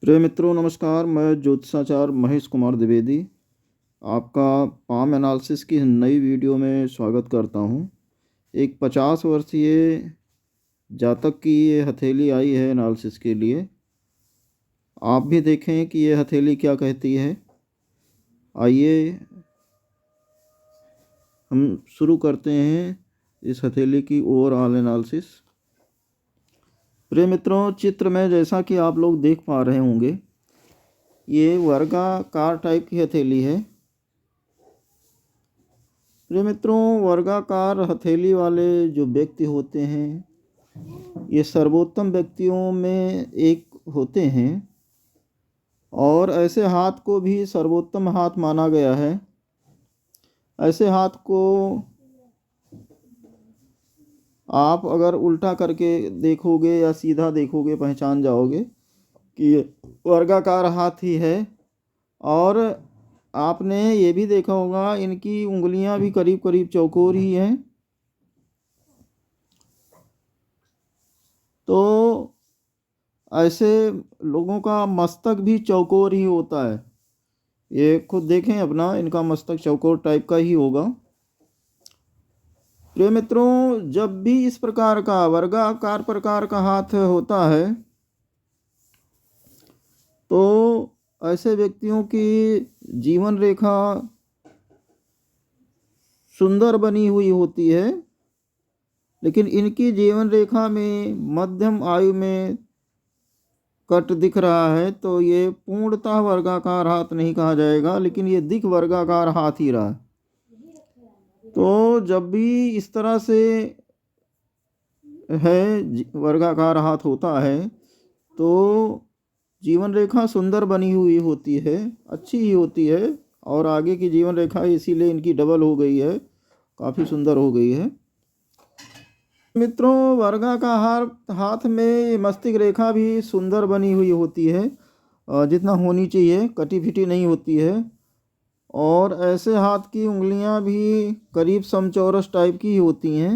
प्रिय मित्रों नमस्कार। मैं ज्योतिषाचार्य महेश कुमार द्विवेदी आपका पाम एनालिसिस की नई वीडियो में स्वागत करता हूं। एक 50 वर्षीय जातक की ये हथेली आई है एनालिसिस के लिए। आप भी देखें कि ये हथेली क्या कहती है। आइए हम शुरू करते हैं इस हथेली की ओवरऑल एनालिसिस। प्रिय मित्रों, चित्र में जैसा कि आप लोग देख पा रहे होंगे, ये वर्गाकार टाइप की हथेली है। प्रिय मित्रों, वर्गाकार हथेली वाले जो व्यक्ति होते हैं ये सर्वोत्तम व्यक्तियों में एक होते हैं और ऐसे हाथ को भी सर्वोत्तम हाथ माना गया है। ऐसे हाथ को आप अगर उल्टा करके देखोगे या सीधा देखोगे पहचान जाओगे कि ये वर्गाकार हाथ ही है। और आपने ये भी देखा होगा इनकी उंगलियां भी करीब करीब चौकोर ही हैं। तो ऐसे लोगों का मस्तक भी चौकोर ही होता है। ये खुद देखें अपना, इनका मस्तक चौकोर टाइप का ही होगा। प्रिय मित्रों, जब भी इस प्रकार का वर्गाकार प्रकार का हाथ होता है तो ऐसे व्यक्तियों की जीवन रेखा सुंदर बनी हुई होती है, लेकिन इनकी जीवन रेखा में मध्यम आयु में कट दिख रहा है। तो ये पूर्णतः वर्गाकार हाथ नहीं कहा जाएगा, लेकिन ये दिख वर्गाकार हाथ ही रहा है। तो जब भी इस तरह से है वर्गाकार हाथ होता है तो जीवन रेखा सुंदर बनी हुई होती है, अच्छी ही होती है। और आगे की जीवन रेखा इसीलिए इनकी डबल हो गई है, काफ़ी सुंदर हो गई है। मित्रों, वर्गाकार हाथ में मस्तिष्क रेखा भी सुंदर बनी हुई होती है, जितना होनी चाहिए, कटी फिटी नहीं होती है। और ऐसे हाथ की उंगलियां भी करीब समचौरस टाइप की होती हैं,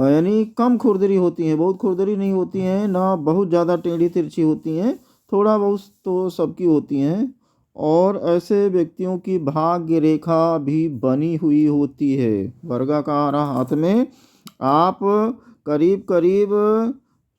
यानी कम खुरदरी होती हैं, बहुत खुरदरी नहीं होती हैं, ना बहुत ज़्यादा टेढ़ी तिरछी होती हैं, थोड़ा बहुत तो सबकी होती हैं। और ऐसे व्यक्तियों की भाग्य रेखा भी बनी हुई होती है। वर्गाकार हाथ में आप करीब करीब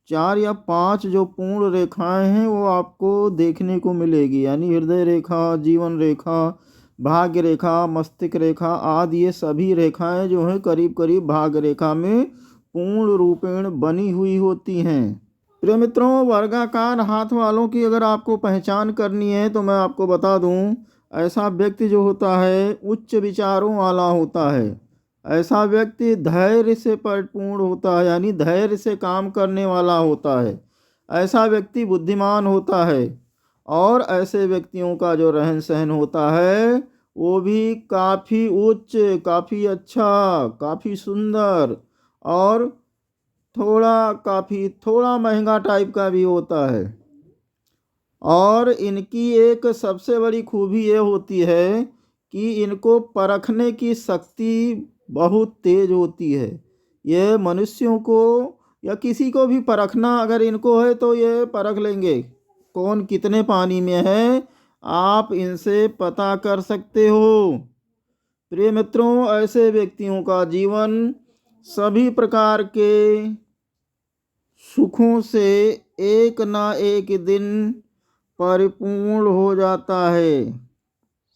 4 या 5 जो पूर्ण रेखाएं हैं वो आपको देखने को मिलेगी, यानी हृदय रेखा, जीवन रेखा, भाग्य रेखा, मस्तिष्क रेखा आदि ये सभी रेखाएं जो हैं करीब करीब भाग्य रेखा में पूर्ण रूपेण बनी हुई होती हैं। प्रिय मित्रों, वर्गाकार हाथ वालों की अगर आपको पहचान करनी है तो मैं आपको बता दूं, ऐसा व्यक्ति जो होता है उच्च विचारों वाला होता है। ऐसा व्यक्ति धैर्य से परिपूर्ण होता है, यानी धैर्य से काम करने वाला होता है। ऐसा व्यक्ति बुद्धिमान होता है। और ऐसे व्यक्तियों का जो रहन सहन होता है वो भी काफ़ी उच्च, काफ़ी अच्छा, काफ़ी सुंदर और थोड़ा महंगा टाइप का भी होता है। और इनकी एक सबसे बड़ी खूबी ये होती है कि इनको परखने की शक्ति बहुत तेज होती है। ये मनुष्यों को या किसी को भी परखना अगर इनको है तो ये परख लेंगे कौन कितने पानी में है, आप इनसे पता कर सकते हो। प्रिय मित्रों, ऐसे व्यक्तियों का जीवन सभी प्रकार के सुखों से एक ना एक दिन परिपूर्ण हो जाता है।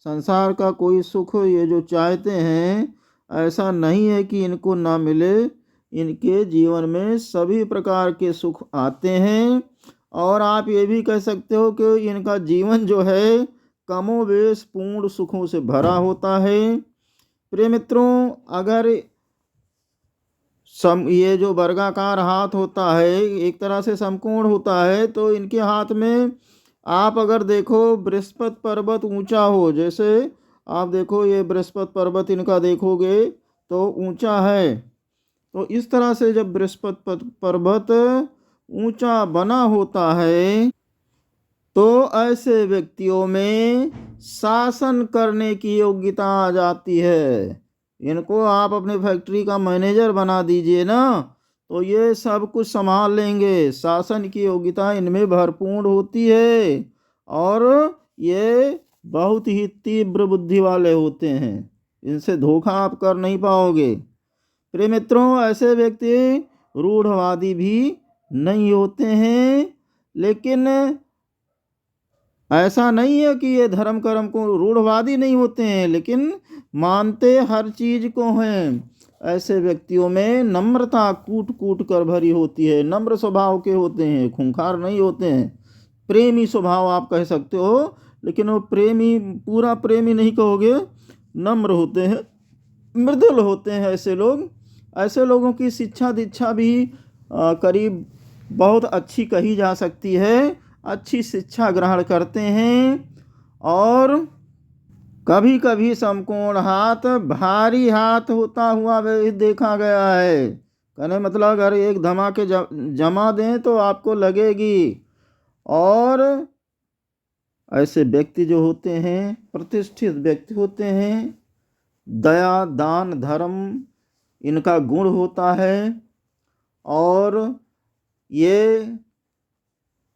संसार का कोई सुख ये जो चाहते हैं ऐसा नहीं है कि इनको ना मिले। इनके जीवन में सभी प्रकार के सुख आते हैं। और आप ये भी कह सकते हो कि इनका जीवन जो है कमोवेश पूर्ण सुखों से भरा होता है। प्रिय मित्रों, अगर ये जो वर्गाकार हाथ होता है एक तरह से समकोण होता है, तो इनके हाथ में आप अगर देखो बृहस्पति पर्वत ऊंचा हो, जैसे आप देखो ये बृहस्पति पर्वत इनका देखोगे तो ऊंचा है। तो इस तरह से जब बृहस्पति पर्वत ऊंचा बना होता है तो ऐसे व्यक्तियों में शासन करने की योग्यता आ जाती है। इनको आप अपने फैक्ट्री का मैनेजर बना दीजिए ना, तो ये सब कुछ संभाल लेंगे। शासन की योग्यता इनमें भरपूर होती है और ये बहुत ही तीव्र बुद्धि वाले होते हैं। इनसे धोखा आप कर नहीं पाओगे। प्रिय मित्रों, ऐसे व्यक्ति रूढ़वादी भी नहीं होते हैं, लेकिन ऐसा नहीं है कि ये धर्म कर्म को रूढ़वादी नहीं होते हैं, लेकिन मानते हर चीज को हैं। ऐसे व्यक्तियों में नम्रता कूट कूट कर भरी होती है, नम्र स्वभाव के होते हैं, खूंखार नहीं होते हैं। प्रेमी स्वभाव आप कह सकते हो, लेकिन वो प्रेमी पूरा प्रेमी नहीं कहोगे, नम्र होते हैं, मृदुल होते हैं ऐसे लोग। ऐसे लोगों की शिक्षा दीक्षा भी करीब बहुत अच्छी कही जा सकती है। अच्छी शिक्षा ग्रहण करते हैं और कभी कभी समकोण हाथ भारी हाथ होता हुआ भी देखा गया है। कहने मतलब अगर एक धमाके जमा दें तो आपको लगेगी। और ऐसे व्यक्ति जो होते हैं प्रतिष्ठित व्यक्ति होते हैं, दया दान धर्म इनका गुण होता है। और ये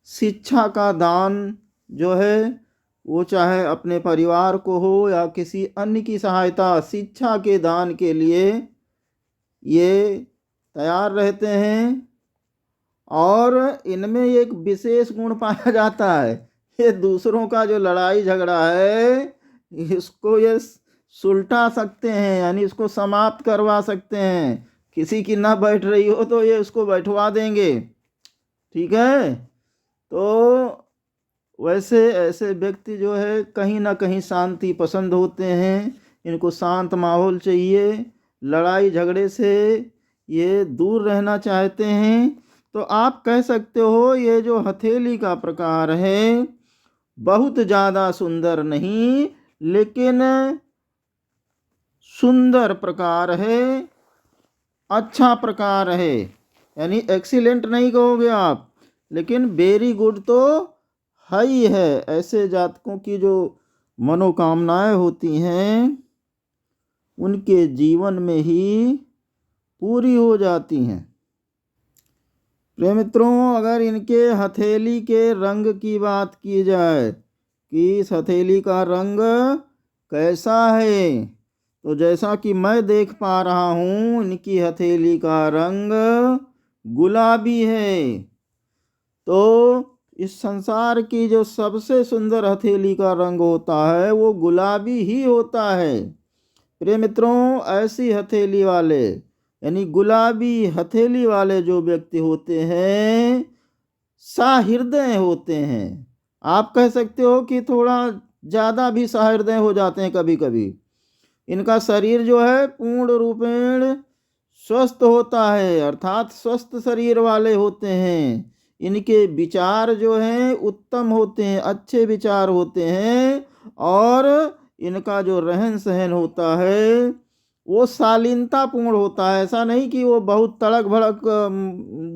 शिक्षा का दान जो है वो चाहे अपने परिवार को हो या किसी अन्य की सहायता, शिक्षा के दान के लिए ये तैयार रहते हैं। और इनमें एक विशेष गुण पाया जाता है, ये दूसरों का जो लड़ाई झगड़ा है इसको ये सुलटा सकते हैं, यानी इसको समाप्त करवा सकते हैं। किसी की ना बैठ रही हो तो ये उसको बैठवा देंगे। ठीक है, तो वैसे ऐसे व्यक्ति जो है कहीं ना कहीं शांति पसंद होते हैं। इनको शांत माहौल चाहिए, लड़ाई झगड़े से ये दूर रहना चाहते हैं। तो आप कह सकते हो ये जो हथेली का प्रकार है बहुत ज़्यादा सुंदर नहीं, लेकिन सुंदर प्रकार है, अच्छा प्रकार है। यानी एक्सीलेंट नहीं कहोगे आप, लेकिन वेरी गुड तो है ही है। ऐसे जातकों की जो मनोकामनाएं होती हैं उनके जीवन में ही पूरी हो जाती हैं। प्रिय मित्रों, अगर इनके हथेली के रंग की बात की जाए कि इस हथेली का रंग कैसा है, तो जैसा कि मैं देख पा रहा हूँ इनकी हथेली का रंग गुलाबी है। तो इस संसार की जो सबसे सुंदर हथेली का रंग होता है वो गुलाबी ही होता है। प्रिय मित्रों, ऐसी हथेली वाले यानी गुलाबी हथेली वाले जो व्यक्ति होते हैं सहृदय होते हैं। आप कह सकते हो कि थोड़ा ज़्यादा भी सहृदय हो जाते हैं कभी कभी। इनका शरीर जो है पूर्ण रूपेण स्वस्थ होता है, अर्थात स्वस्थ शरीर वाले होते हैं। इनके विचार जो हैं उत्तम होते हैं, अच्छे विचार होते हैं। और इनका जो रहन सहन होता है वो शालीनतापूर्ण होता है। ऐसा नहीं कि वो बहुत तड़क भड़क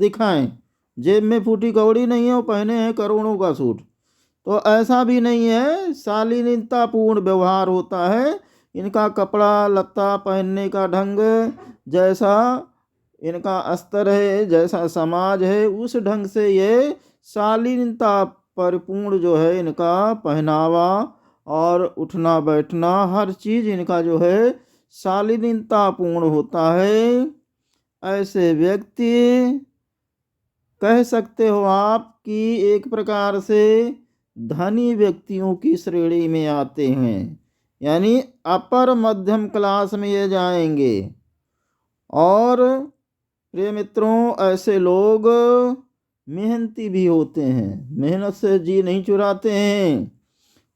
दिखाएं, जेब में फूटी कौड़ी नहीं है, वो पहने हैं करोड़ों का सूट, तो ऐसा भी नहीं है। शालीनतापूर्ण व्यवहार होता है। इनका कपड़ा लत्ता पहनने का ढंग जैसा इनका स्तर है, जैसा समाज है, उस ढंग से ये शालीनता परिपूर्ण जो है इनका पहनावा और उठना बैठना हर चीज़ इनका जो है शालीनतापूर्ण होता है। ऐसे व्यक्ति कह सकते हो आप कि एक प्रकार से धनी व्यक्तियों की श्रेणी में आते हैं, यानी अपर मध्यम क्लास में ये जाएंगे। और प्रिय मित्रों, ऐसे लोग मेहनती भी होते हैं, मेहनत से जी नहीं चुराते हैं।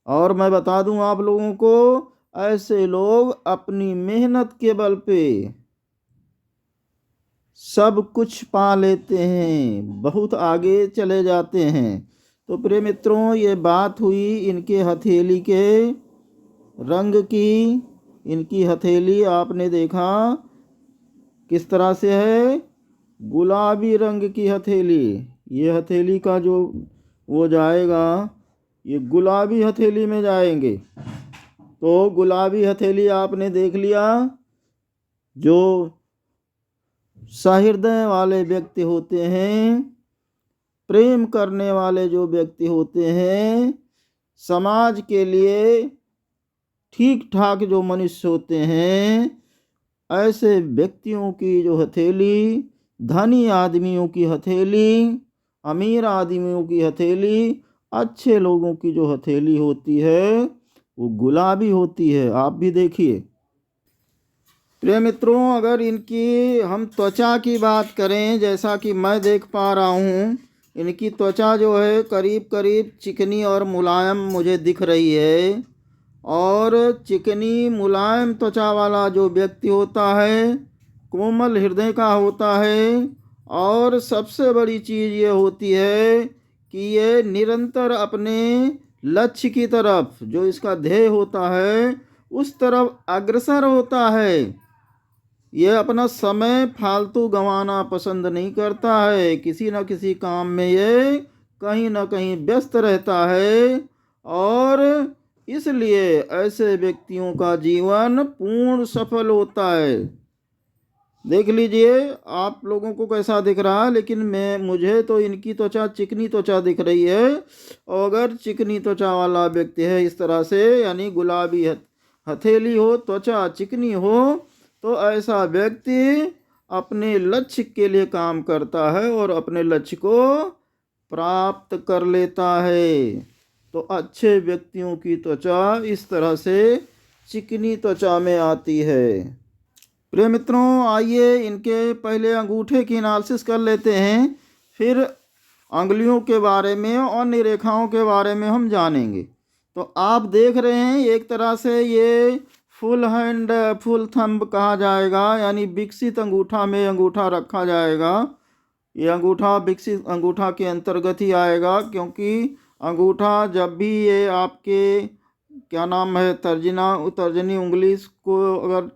और मैं बता दूं आप लोगों को, ऐसे लोग अपनी मेहनत के बल पे सब कुछ पा लेते हैं, बहुत आगे चले जाते हैं। तो प्रिय मित्रों, ये बात हुई इनके हथेली के रंग की। इनकी हथेली आपने देखा किस तरह से है, गुलाबी रंग की हथेली। ये हथेली का जो वो जाएगा ये गुलाबी हथेली में जाएंगे। तो गुलाबी हथेली आपने देख लिया। जो सहृदय वाले व्यक्ति होते हैं, प्रेम करने वाले जो व्यक्ति होते हैं, समाज के लिए ठीक ठाक जो मनुष्य होते हैं, ऐसे व्यक्तियों की जो हथेली, धनी आदमियों की हथेली, अमीर आदमियों की हथेली, अच्छे लोगों की जो हथेली होती है वो गुलाबी होती है। आप भी देखिए। प्रिय मित्रों, अगर इनकी हम त्वचा की बात करें, जैसा कि मैं देख पा रहा हूँ, इनकी त्वचा जो है करीब करीब चिकनी और मुलायम मुझे दिख रही है। और चिकनी मुलायम त्वचा वाला जो व्यक्ति होता है कोमल हृदय का होता है। और सबसे बड़ी चीज़ ये होती है कि ये निरंतर अपने लक्ष्य की तरफ, जो इसका ध्येय होता है, उस तरफ अग्रसर होता है। ये अपना समय फालतू गंवाना पसंद नहीं करता है। किसी न किसी काम में ये कहीं न कहीं व्यस्त रहता है। और इसलिए ऐसे व्यक्तियों का जीवन पूर्ण सफल होता है। देख लीजिए आप लोगों को कैसा दिख रहा है, लेकिन मुझे तो इनकी त्वचा चिकनी त्वचा दिख रही है। और अगर चिकनी त्वचा वाला व्यक्ति है इस तरह से, यानी गुलाबी हथेली हो, त्वचा चिकनी हो, तो ऐसा व्यक्ति अपने लक्ष्य के लिए काम करता है और अपने लक्ष्य को प्राप्त कर लेता है। तो अच्छे व्यक्तियों की त्वचा इस तरह से चिकनी त्वचा में आती है। प्रिय मित्रों, आइए इनके पहले अंगूठे की एनालिसिस कर लेते हैं, फिर अंगुलियों के बारे में और अन्य रेखाओं के बारे में हम जानेंगे। तो आप देख रहे हैं एक तरह से ये फुल हैंड, फुल थंब कहा जाएगा, यानी विकसित अंगूठा में अंगूठा रखा जाएगा। ये अंगूठा विकसित अंगूठा के अंतर्गत ही आएगा, क्योंकि अंगूठा जब भी ये आपके क्या नाम है तर्जनी उंगली को अगर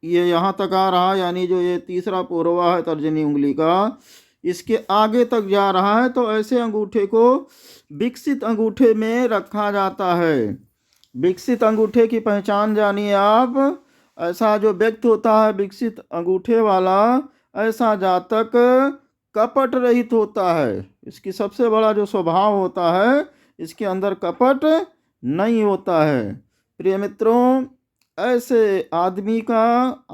ये यहाँ तक आ रहा, यानी जो ये तीसरा पोरवा है तर्जनी उंगली का, इसके आगे तक जा रहा है, तो ऐसे अंगूठे को विकसित अंगूठे में रखा जाता है। विकसित अंगूठे की पहचान जानिए आप। ऐसा जो व्यक्ति होता है विकसित अंगूठे वाला, ऐसा जातक कपट रहित होता है। इसकी सबसे बड़ा जो स्वभाव होता है, इसके अंदर कपट नहीं होता है। प्रिय मित्रों, ऐसे आदमी का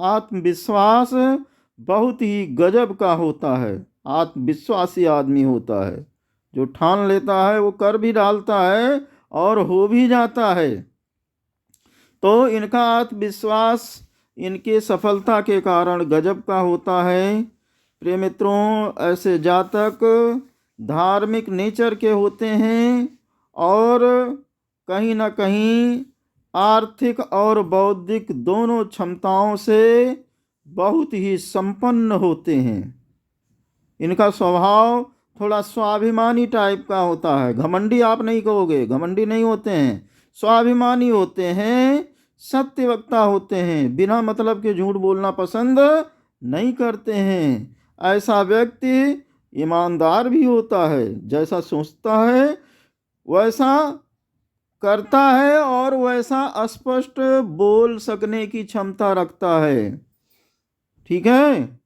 आत्मविश्वास बहुत ही गजब का होता है। आत्मविश्वासी आदमी होता है, जो ठान लेता है वो कर भी डालता है और हो भी जाता है। तो इनका आत्मविश्वास इनके सफलता के कारण गजब का होता है। प्रिय मित्रों, ऐसे जातक धार्मिक नेचर के होते हैं और कहीं ना कहीं आर्थिक और बौद्धिक दोनों क्षमताओं से बहुत ही संपन्न होते हैं। इनका स्वभाव थोड़ा स्वाभिमानी टाइप का होता है। घमंडी आप नहीं कहोगे, घमंडी नहीं होते हैं, स्वाभिमानी होते हैं, सत्यवक्ता होते हैं, बिना मतलब के झूठ बोलना पसंद नहीं करते हैं। ऐसा व्यक्ति ईमानदार भी होता है, जैसा सोचता है वैसा करता है और वैसा स्पष्ट बोल सकने की क्षमता रखता है। ठीक है।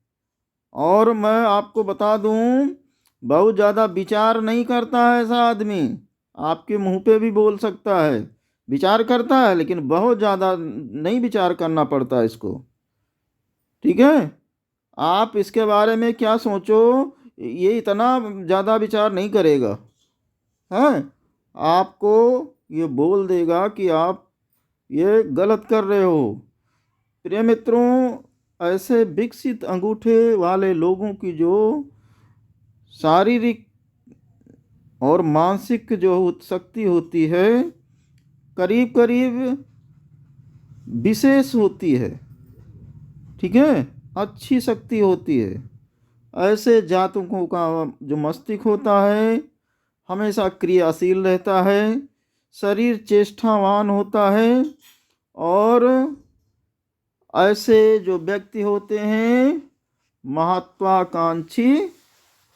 और मैं आपको बता दूं, बहुत ज़्यादा विचार नहीं करता है ऐसा आदमी। आपके मुंह पे भी बोल सकता है, विचार करता है, लेकिन बहुत ज़्यादा नहीं विचार करना पड़ता है इसको। ठीक है। आप इसके बारे में क्या सोचो, ये इतना ज़्यादा विचार नहीं करेगा, है, आपको ये बोल देगा कि आप ये गलत कर रहे हो। प्रिय मित्रों, ऐसे विकसित अंगूठे वाले लोगों की जो शारीरिक और मानसिक जो शक्ति होती है, करीब करीब विशेष होती है। ठीक है, अच्छी शक्ति होती है। ऐसे जातकों का जो मस्तिष्क होता है हमेशा क्रियाशील रहता है, शरीर चेष्टावान होता है। और ऐसे जो व्यक्ति होते हैं महत्वाकांक्षी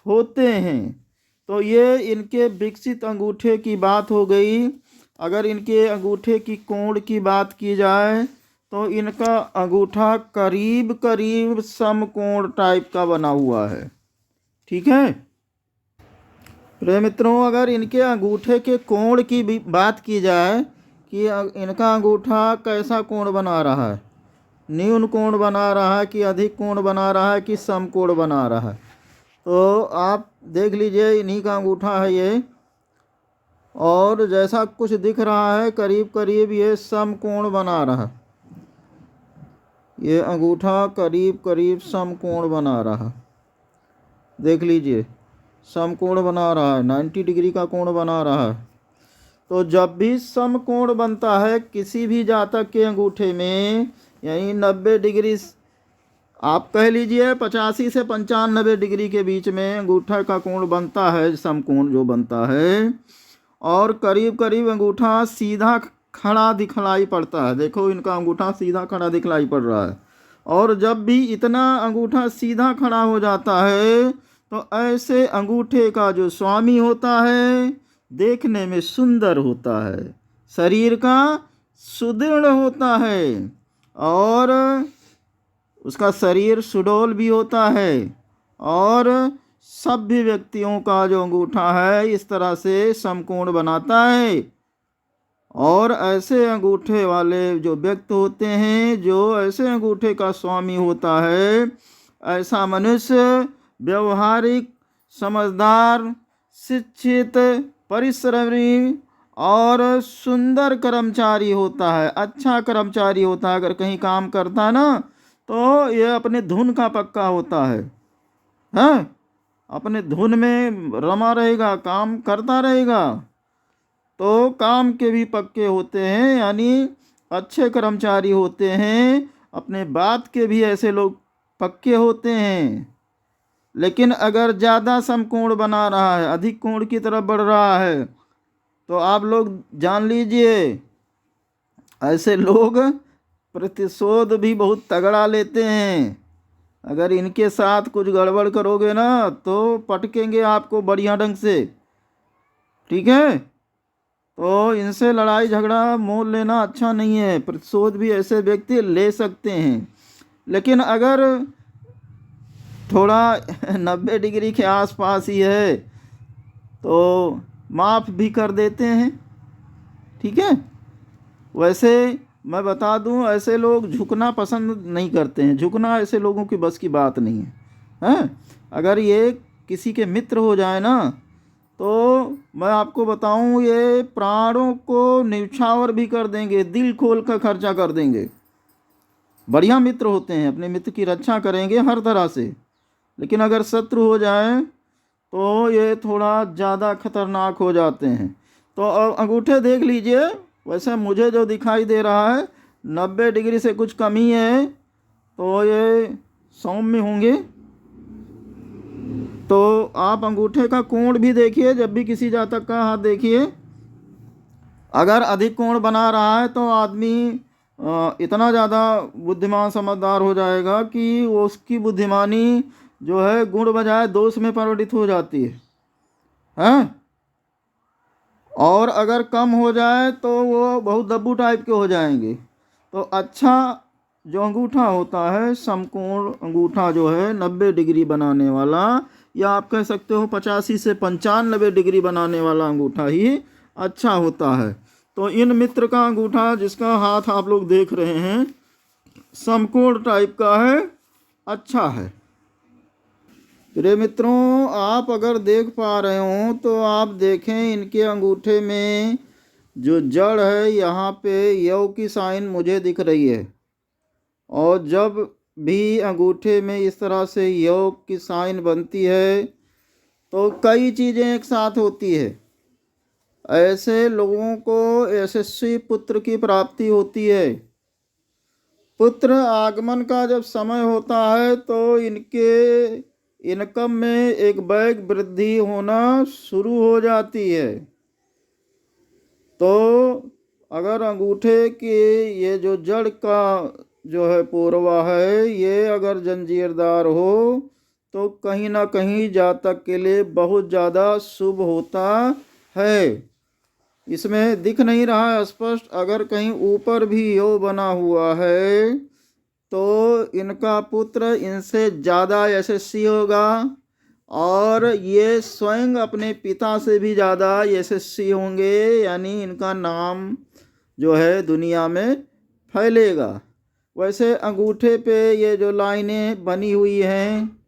होते हैं। तो ये इनके विकसित अंगूठे की बात हो गई। अगर इनके अंगूठे की कोण की बात की जाए तो इनका अंगूठा करीब करीब समकोण टाइप का बना हुआ है। ठीक है प्रिय मित्रों, अगर इनके अंगूठे के कोण की भी बात की जाए कि इनका अंगूठा कैसा कोण बना रहा है, न्यून कोण बना रहा है कि अधिक कोण बना रहा है कि समकोण बना रहा है, तो आप देख लीजिए इन्हीं का अंगूठा है ये, और जैसा कुछ दिख रहा है करीब करीब ये समकोण बना रहा है। ये अंगूठा करीब करीब समकोण बना रहा, देख लीजिए समकोण बना रहा है, 90 डिग्री का कोण बना रहा है। तो जब भी समकोण बनता है किसी भी जातक के अंगूठे में, यानी 90 डिग्री, आप कह लीजिए 85 से 95 डिग्री के बीच में अंगूठा का कोण बनता है, समकोण जो बनता है, और करीब करीब अंगूठा सीधा खड़ा दिखलाई पड़ता है। देखो इनका अंगूठा सीधा खड़ा दिखलाई पड़ रहा है, और जब भी इतना अंगूठा सीधा खड़ा हो जाता है तो ऐसे अंगूठे का जो स्वामी होता है देखने में सुंदर होता है, शरीर का सुदृढ़ होता है, और उसका शरीर सुडौल भी होता है, और सभ्य व्यक्तियों का जो अंगूठा है इस तरह से समकोण बनाता है। और ऐसे अंगूठे वाले जो व्यक्ति होते हैं, जो ऐसे अंगूठे का स्वामी होता है, ऐसा मनुष्य व्यवहारिक, समझदार, शिक्षित, परिश्रमी और सुंदर कर्मचारी होता है, अच्छा कर्मचारी होता है। अगर कहीं काम करता है ना तो ये अपने धुन का पक्का होता है, हाँ, अपने धुन में रमा रहेगा, काम करता रहेगा, तो काम के भी पक्के होते हैं, यानी अच्छे कर्मचारी होते हैं। अपने बात के भी ऐसे लोग पक्के होते हैं। लेकिन अगर ज़्यादा समकोण बना रहा है, अधिक कोण की तरफ बढ़ रहा है, तो आप लोग जान लीजिए ऐसे लोग प्रतिशोध भी बहुत तगड़ा लेते हैं। अगर इनके साथ कुछ गड़बड़ करोगे ना तो पटकेंगे आपको बढ़िया ढंग से। ठीक है, तो इनसे लड़ाई झगड़ा मोल लेना अच्छा नहीं है। प्रतिशोध भी ऐसे व्यक्ति ले सकते हैं, लेकिन अगर थोड़ा 90 डिग्री के आसपास ही है तो माफ़ भी कर देते हैं। ठीक है, वैसे मैं बता दूं ऐसे लोग झुकना पसंद नहीं करते हैं, झुकना ऐसे लोगों की बस की बात नहीं है, हैं? अगर ये किसी के मित्र हो जाए ना तो मैं आपको बताऊं ये प्राणों को न्यौछावर भी कर देंगे, दिल खोल कर खर्चा कर देंगे। बढ़िया मित्र होते हैं, अपने मित्र की रक्षा करेंगे हर तरह से, लेकिन अगर शत्रु हो जाए तो ये थोड़ा ज़्यादा खतरनाक हो जाते हैं। तो अंगूठे देख लीजिए, वैसे मुझे जो दिखाई दे रहा है 90 डिग्री से कुछ कम ही है, तो ये सौम्य होंगे। तो आप अंगूठे का कोण भी देखिए, जब भी किसी जातक का हाथ देखिए, अगर अधिक कोण बना रहा है तो आदमी इतना ज़्यादा बुद्धिमान समझदार हो जाएगा कि उसकी बुद्धिमानी जो है गुण बजाय दोष में परिवर्तित हो जाती है, हैं? और अगर कम हो जाए तो वो बहुत दब्बू टाइप के हो जाएंगे। तो अच्छा जो अंगूठा होता है, समकोण अंगूठा जो है 90 डिग्री बनाने वाला, या आप कह सकते हो 85 से 95 डिग्री बनाने वाला अंगूठा ही अच्छा होता है। तो इन मित्र का अंगूठा जिसका हाथ आप लोग देख रहे हैं समकोण टाइप का है, अच्छा है। प्रिय मित्रों, आप अगर देख पा रहे हो तो आप देखें इनके अंगूठे में जो जड़ है यहाँ पे यव की साइन मुझे दिख रही है, और जब भी अंगूठे में इस तरह से यव की साइन बनती है तो कई चीज़ें एक साथ होती है। ऐसे लोगों को यशस्वी पुत्र की प्राप्ति होती है। पुत्र आगमन का जब समय होता है तो इनके इनकम में एक बैग वृद्धि होना शुरू हो जाती है। तो अगर अंगूठे के ये जो जड़ का जो है पोरवा है, ये अगर जंजीरदार हो तो कहीं ना कहीं जातक के लिए बहुत ज़्यादा शुभ होता है। इसमें दिख नहीं रहा है स्पष्ट। अगर कहीं ऊपर भी यो बना हुआ है तो इनका पुत्र इनसे ज़्यादा यशस्वी होगा और ये स्वयं अपने पिता से भी ज़्यादा यशस्वी होंगे, यानी इनका नाम जो है दुनिया में फैलेगा। वैसे अंगूठे पे ये जो लाइनें बनी हुई हैं,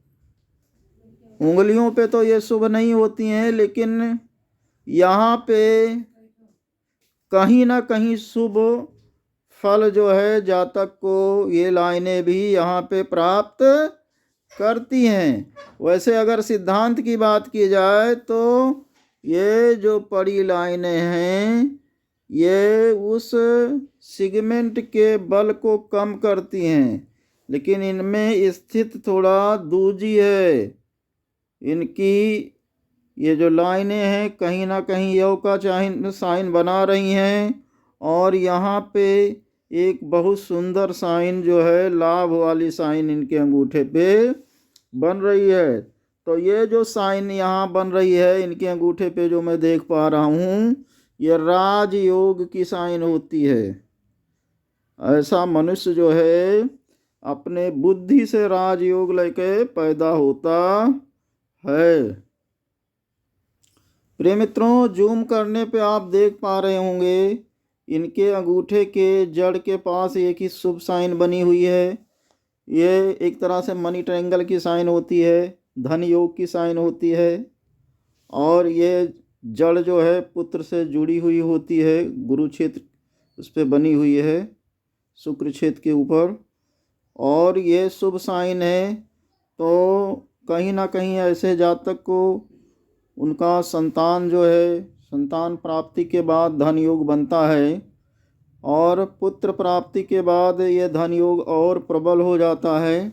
उंगलियों पे तो ये शुभ नहीं होती हैं, लेकिन यहाँ पे कहीं ना कहीं शुभ फल जो है जातक को ये लाइनें भी यहाँ पे प्राप्त करती हैं। वैसे अगर सिद्धांत की बात की जाए तो ये जो पड़ी लाइनें हैं ये उस सिगमेंट के बल को कम करती हैं, लेकिन इनमें स्थित थोड़ा दूजी है। इनकी ये जो लाइनें हैं कहीं ना कहीं योग का साइन बना रही हैं और यहाँ पे एक बहुत सुंदर साइन जो है लाभ वाली साइन इनके अंगूठे पे बन रही है। तो ये जो साइन यहाँ बन रही है इनके अंगूठे पे जो मैं देख पा रहा हूँ, ये राजयोग की साइन होती है। ऐसा मनुष्य जो है अपने बुद्धि से राजयोग लेके पैदा होता है। प्रिय मित्रों, जूम करने पे आप देख पा रहे होंगे इनके अंगूठे के जड़ के पास एक ही शुभ साइन बनी हुई है। ये एक तरह से मनी ट्रायंगल की साइन होती है, धन योग की साइन होती है और ये जड़ जो है पुत्र से जुड़ी हुई होती है, गुरु क्षेत्र उस पर बनी हुई है, शुक्र क्षेत्र के ऊपर, और ये शुभ साइन है। तो कहीं ना कहीं ऐसे जातक को उनका संतान जो है, संतान प्राप्ति के बाद धन योग बनता है और पुत्र प्राप्ति के बाद ये धन योग और प्रबल हो जाता है।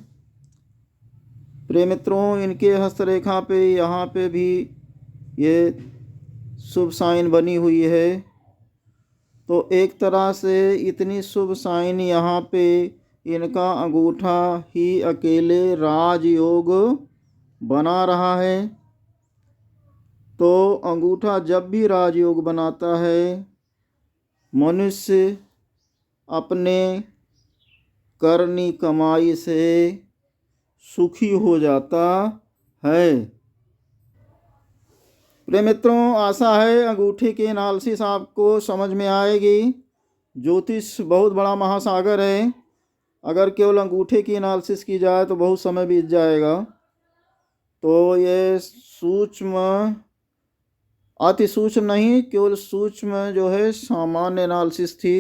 प्रिय मित्रों, इनके हस्तरेखा पे यहाँ पे भी ये शुभ साइन बनी हुई है। तो एक तरह से इतनी शुभ साइन यहाँ पे इनका अंगूठा ही अकेले राजयोग बना रहा है। तो अंगूठा जब भी राजयोग बनाता है मनुष्य अपने करनी कमाई से सुखी हो जाता है। प्रिय मित्रों, आशा है अंगूठे की एनालिसिस आपको समझ में आएगी। ज्योतिष बहुत बड़ा महासागर है, अगर केवल अंगूठे की एनालिसिस की जाए तो बहुत समय बीत जाएगा। तो ये सूक्ष्म, अति सूक्ष्म नहीं, केवल सूक्ष्म जो है सामान्य एनालिसिस थी।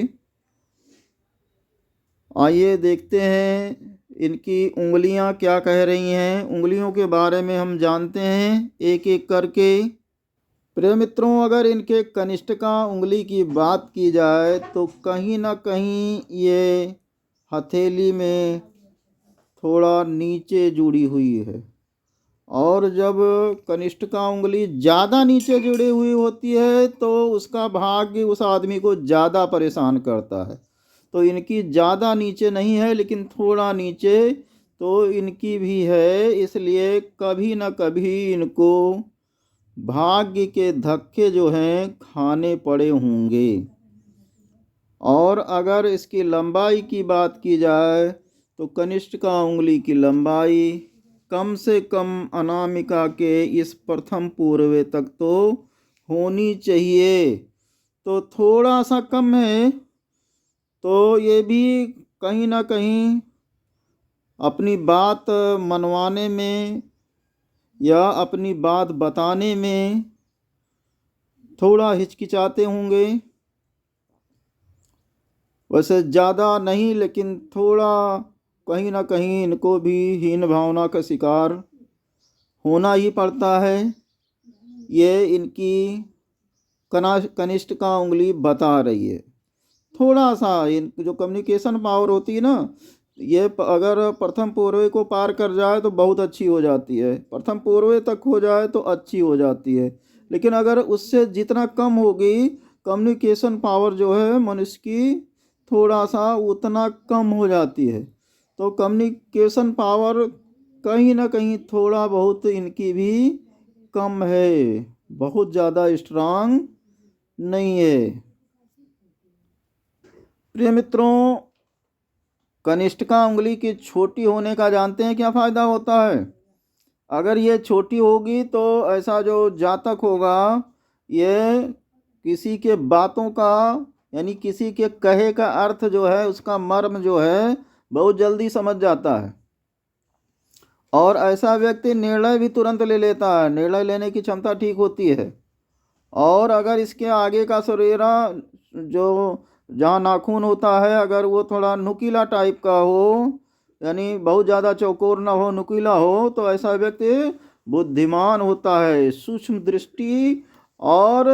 आइए देखते हैं इनकी उंगलियां क्या कह रही हैं। उंगलियों के बारे में हम जानते हैं एक एक करके। प्रिय मित्रों, अगर इनके कनिष्ठिका उंगली की बात की जाए तो कहीं ना कहीं ये हथेली में थोड़ा नीचे जुड़ी हुई है, और जब कनिष्ठिका उंगली ज़्यादा नीचे जुड़ी हुई होती है तो उसका भाग्य उस आदमी को ज़्यादा परेशान करता है। तो इनकी ज़्यादा नीचे नहीं है लेकिन थोड़ा नीचे तो इनकी भी है, इसलिए कभी ना कभी इनको भाग्य के धक्के जो हैं खाने पड़े होंगे। और अगर इसकी लंबाई की बात की जाए तो कनिष्ठिका उंगली की लंबाई कम से कम अनामिका के इस प्रथम पूर्वे तक तो होनी चाहिए। तो थोड़ा सा कम है, तो ये भी कहीं ना कहीं अपनी बात मनवाने में या अपनी बात बताने में थोड़ा हिचकिचाते होंगे। वैसे ज़्यादा नहीं, लेकिन थोड़ा कहीं ना कहीं इनको भी हीन भावना का शिकार होना ही पड़ता है। ये इनकी कनिष्ठ का उंगली बता रही है। थोड़ा सा इन जो कम्युनिकेशन पावर होती है ना, ये अगर प्रथम पूर्वे को पार कर जाए तो बहुत अच्छी हो जाती है, प्रथम पूर्वे तक हो जाए तो अच्छी हो जाती है। लेकिन अगर उससे जितना कम होगी कम्युनिकेशन पावर जो है मनुष्य की, थोड़ा सा उतना कम हो जाती है। तो कम्युनिकेशन पावर कहीं ना कहीं थोड़ा बहुत इनकी भी कम है, बहुत ज़्यादा स्ट्रांग नहीं है। प्रिय मित्रों, कनिष्ठिका उंगली की छोटी होने का जानते हैं क्या फायदा होता है? अगर ये छोटी होगी तो ऐसा जो जातक होगा, ये किसी के बातों का यानी किसी के कहे का अर्थ जो है, उसका मर्म जो है, बहुत जल्दी समझ जाता है। और ऐसा व्यक्ति निर्णय भी तुरंत ले लेता है, निर्णय लेने की क्षमता ठीक होती है। और अगर इसके आगे का शरीरा जो जहाँ नाखून होता है, अगर वो थोड़ा नुकीला टाइप का हो, यानी बहुत ज़्यादा चौकोर ना हो, नुकीला हो, तो ऐसा व्यक्ति बुद्धिमान होता है, सूक्ष्म दृष्टि और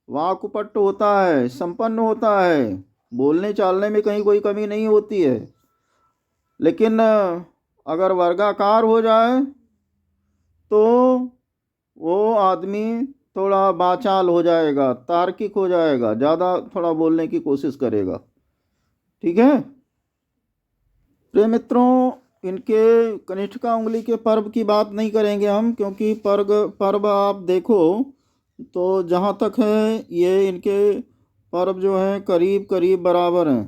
वाक्पटु होता है, संपन्न होता है, बोलने चालने में कहीं कोई कमी नहीं होती है। लेकिन अगर वर्गाकार हो जाए तो वो आदमी थोड़ा बाचाल हो जाएगा, तार्किक हो जाएगा, ज़्यादा थोड़ा बोलने की कोशिश करेगा। ठीक है प्रिय मित्रों, इनके कनिष्ठिका उंगली के पर्व की बात नहीं करेंगे हम, क्योंकि पर्व आप देखो तो जहाँ तक है ये इनके पर्व जो हैं करीब करीब बराबर हैं।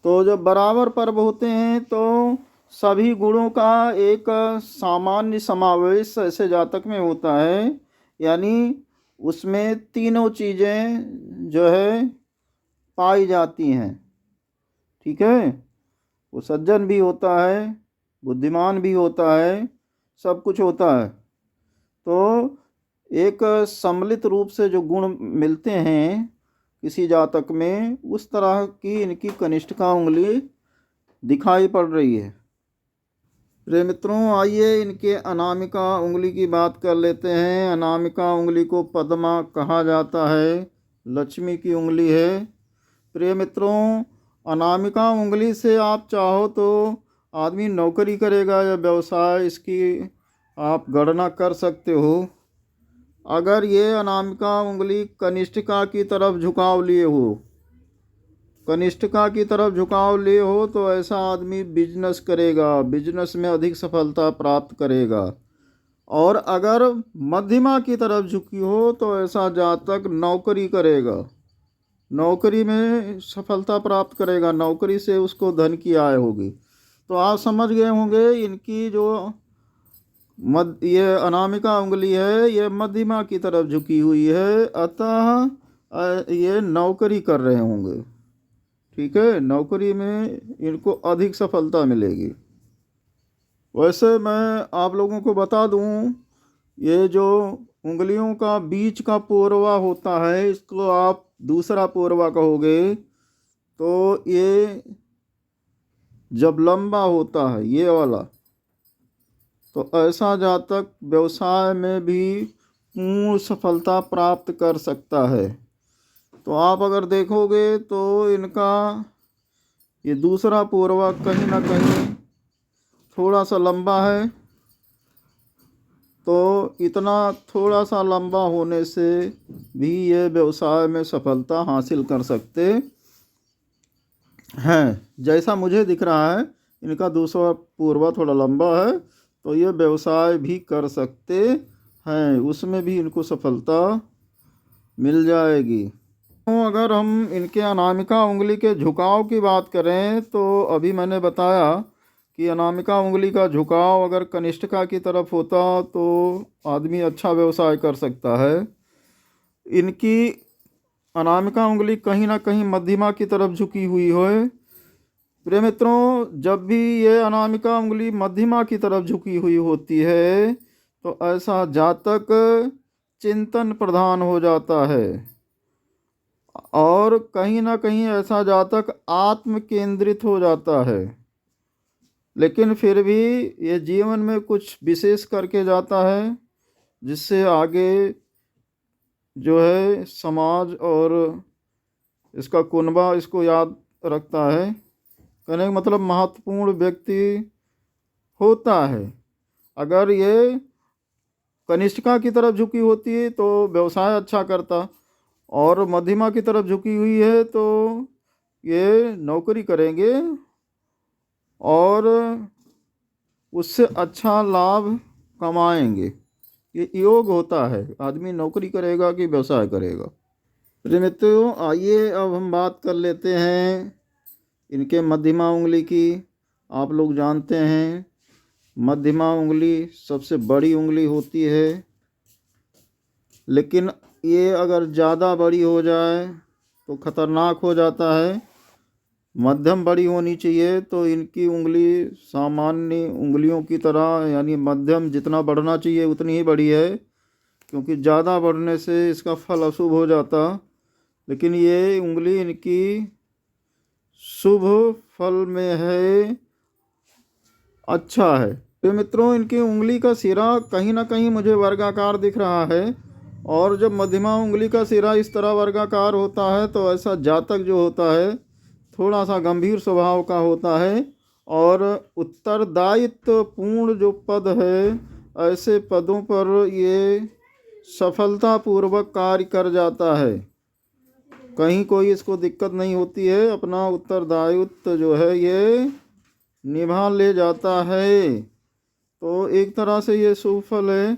तो जब बराबर पर्व होते हैं तो सभी गुणों का एक सामान्य समावेश ऐसे जातक में होता है, यानी उसमें तीनों चीज़ें जो है पाई जाती हैं। ठीक है, वो सज्जन भी होता है, बुद्धिमान भी होता है, सब कुछ होता है। तो एक सम्मिलित रूप से जो गुण मिलते हैं किसी जातक में, उस तरह की इनकी कनिष्ठिका उंगली दिखाई पड़ रही है। प्रिय मित्रों, आइए इनके अनामिका उंगली की बात कर लेते हैं। अनामिका उंगली को पद्मा कहा जाता है, लक्ष्मी की उंगली है। प्रिय मित्रों, अनामिका उंगली से आप चाहो तो आदमी नौकरी करेगा या व्यवसाय, इसकी आप गणना कर सकते हो। अगर ये अनामिका उंगली कनिष्ठिका की तरफ झुकाव लिए हो, कनिष्ठिका की तरफ झुकाव लिए हो, तो ऐसा आदमी बिजनेस करेगा, बिजनेस में अधिक सफलता प्राप्त करेगा। और अगर मध्यमा की तरफ झुकी हो तो ऐसा जातक नौकरी करेगा, नौकरी में सफलता प्राप्त करेगा, नौकरी से उसको धन की आय होगी। तो आप समझ गए होंगे इनकी जो ये अनामिका उंगली है, ये मध्यमा की तरफ झुकी हुई है, अतः ये नौकरी कर रहे होंगे। ठीक है, नौकरी में इनको अधिक सफलता मिलेगी। वैसे मैं आप लोगों को बता दूं, ये जो उंगलियों का बीच का पोरवा होता है, इसको आप दूसरा पोरवा कहोगे। तो ये जब लंबा होता है ये वाला, तो ऐसा जातक व्यवसाय में भी पूर्ण सफलता प्राप्त कर सकता है। तो आप अगर देखोगे तो इनका ये दूसरा पोरवा कहीं ना कहीं थोड़ा सा लंबा है। तो इतना थोड़ा सा लंबा होने से भी ये व्यवसाय में सफलता हासिल कर सकते हैं। जैसा मुझे दिख रहा है, इनका दूसरा पोरवा थोड़ा लंबा है, तो ये व्यवसाय भी कर सकते हैं, उसमें भी इनको सफलता मिल जाएगी। तो अगर हम इनके अनामिका उंगली के झुकाव की बात करें, तो अभी मैंने बताया कि अनामिका उंगली का झुकाव अगर कनिष्ठिका की तरफ होता तो आदमी अच्छा व्यवसाय कर सकता है। इनकी अनामिका उंगली कहीं ना कहीं मध्यमा की तरफ झुकी हुई है। प्रिय मित्रों, जब भी ये अनामिका उंगली मध्यमा की तरफ झुकी हुई होती है तो ऐसा जातक चिंतन प्रधान हो जाता है, और कहीं ना कहीं ऐसा जातक आत्म केंद्रित हो जाता है। लेकिन फिर भी ये जीवन में कुछ विशेष करके जाता है, जिससे आगे जो है समाज और इसका कुनबा इसको याद रखता है। कहने का मतलब महत्वपूर्ण व्यक्ति होता है। अगर ये कनिष्ठिका की तरफ झुकी होती है तो व्यवसाय अच्छा करता, और मध्यमा की तरफ झुकी हुई है तो ये नौकरी करेंगे और उससे अच्छा लाभ कमाएंगे। ये योग होता है, आदमी नौकरी करेगा कि व्यवसाय करेगा। प्रिय मित्रों, आइए अब हम बात कर लेते हैं इनके मध्यमा उंगली की। आप लोग जानते हैं मध्यमा उंगली सबसे बड़ी उंगली होती है, लेकिन ये अगर ज़्यादा बड़ी हो जाए तो ख़तरनाक हो जाता है। मध्यम बड़ी होनी चाहिए, तो इनकी उंगली सामान्य उंगलियों की तरह यानी मध्यम जितना बढ़ना चाहिए उतनी ही बड़ी है, क्योंकि ज़्यादा बढ़ने से इसका फल अशुभ हो जाता। लेकिन ये उंगली इनकी शुभ फल में है, अच्छा है। तो मित्रों, इनकी उंगली का सिरा कहीं ना कहीं मुझे वर्गाकार दिख रहा है, और जब मध्यमा उंगली का सिरा इस तरह वर्गाकार होता है तो ऐसा जातक जो होता है थोड़ा सा गंभीर स्वभाव का होता है, और उत्तरदायित्व पूर्ण जो पद है ऐसे पदों पर ये सफलतापूर्वक कार्य कर जाता है। कहीं कोई इसको दिक्कत नहीं होती है, अपना उत्तरदायित्व जो है ये निभा ले जाता है। तो एक तरह से ये शुभ फल है।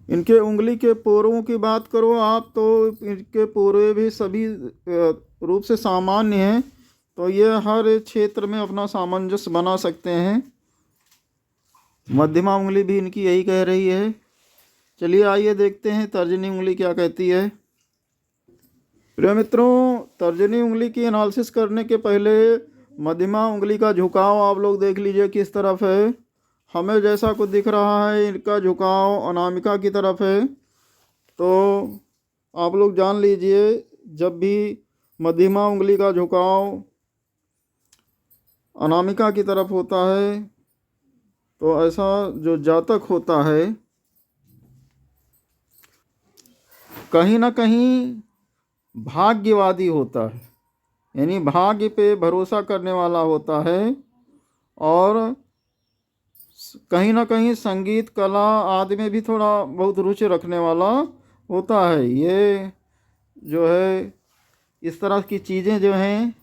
इनके उंगली के पोरों की बात करो आप, तो इनके पोरे भी सभी रूप से सामान्य हैं, तो ये हर क्षेत्र में अपना सामंजस्य बना सकते हैं। मध्यमा उंगली भी इनकी यही कह रही है। चलिए आइए देखते हैं तर्जनी उंगली क्या कहती है। प्रिय मित्रों, तर्जनी उंगली की एनालिसिस करने के पहले मध्यमा उंगली का झुकाव आप लोग देख लीजिए किस तरफ है। हमें जैसा कुछ दिख रहा है इनका झुकाव अनामिका की तरफ है, तो आप लोग जान लीजिए जब भी मध्यमा उंगली का झुकाव अनामिका की तरफ होता है तो ऐसा जो जातक होता है कहीं ना कहीं भाग्यवादी होता है, यानी भाग्य पे भरोसा करने वाला होता है, और कहीं ना कहीं संगीत कला आदि में भी थोड़ा बहुत रुचि रखने वाला होता है। ये जो है इस तरह की चीज़ें जो हैं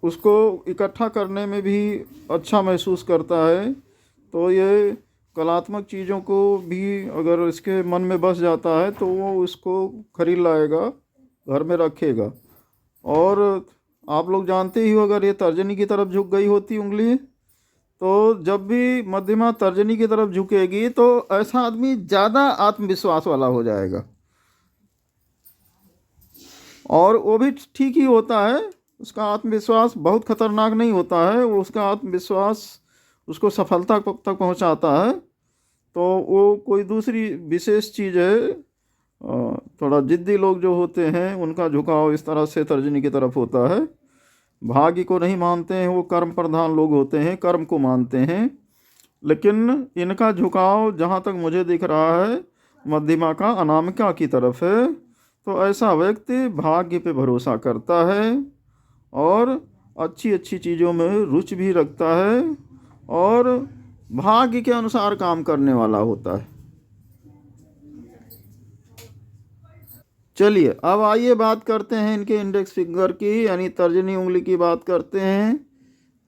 उसको इकट्ठा करने में भी अच्छा महसूस करता है। तो ये कलात्मक चीज़ों को भी अगर इसके मन में बस जाता है तो वो उसको खरीद लाएगा, घर में रखेगा। और आप लोग जानते ही हो, अगर ये तर्जनी की तरफ झुक गई होती उंगली, तो जब भी मध्यमा तर्जनी की तरफ झुकेगी तो ऐसा आदमी ज़्यादा आत्मविश्वास वाला हो जाएगा, और वो भी ठीक ही होता है। उसका आत्मविश्वास बहुत खतरनाक नहीं होता है, वो उसका आत्मविश्वास उसको सफलता तक पहुंचाता है। तो वो कोई दूसरी विशेष चीज़ है। थोड़ा जिद्दी लोग जो होते हैं उनका झुकाव इस तरह से तर्जनी की तरफ होता है। भाग्य को नहीं मानते हैं, वो कर्म प्रधान लोग होते हैं, कर्म को मानते हैं। लेकिन इनका झुकाव जहाँ तक मुझे दिख रहा है मध्यमा का अनामिका की तरफ है। तो ऐसा व्यक्ति भाग्य पे भरोसा करता है और अच्छी अच्छी चीज़ों में रुचि भी रखता है, और भाग्य के अनुसार काम करने वाला होता है। चलिए अब आइए बात करते हैं इनके इंडेक्स फिंगर की, यानी तर्जनी उंगली की बात करते हैं।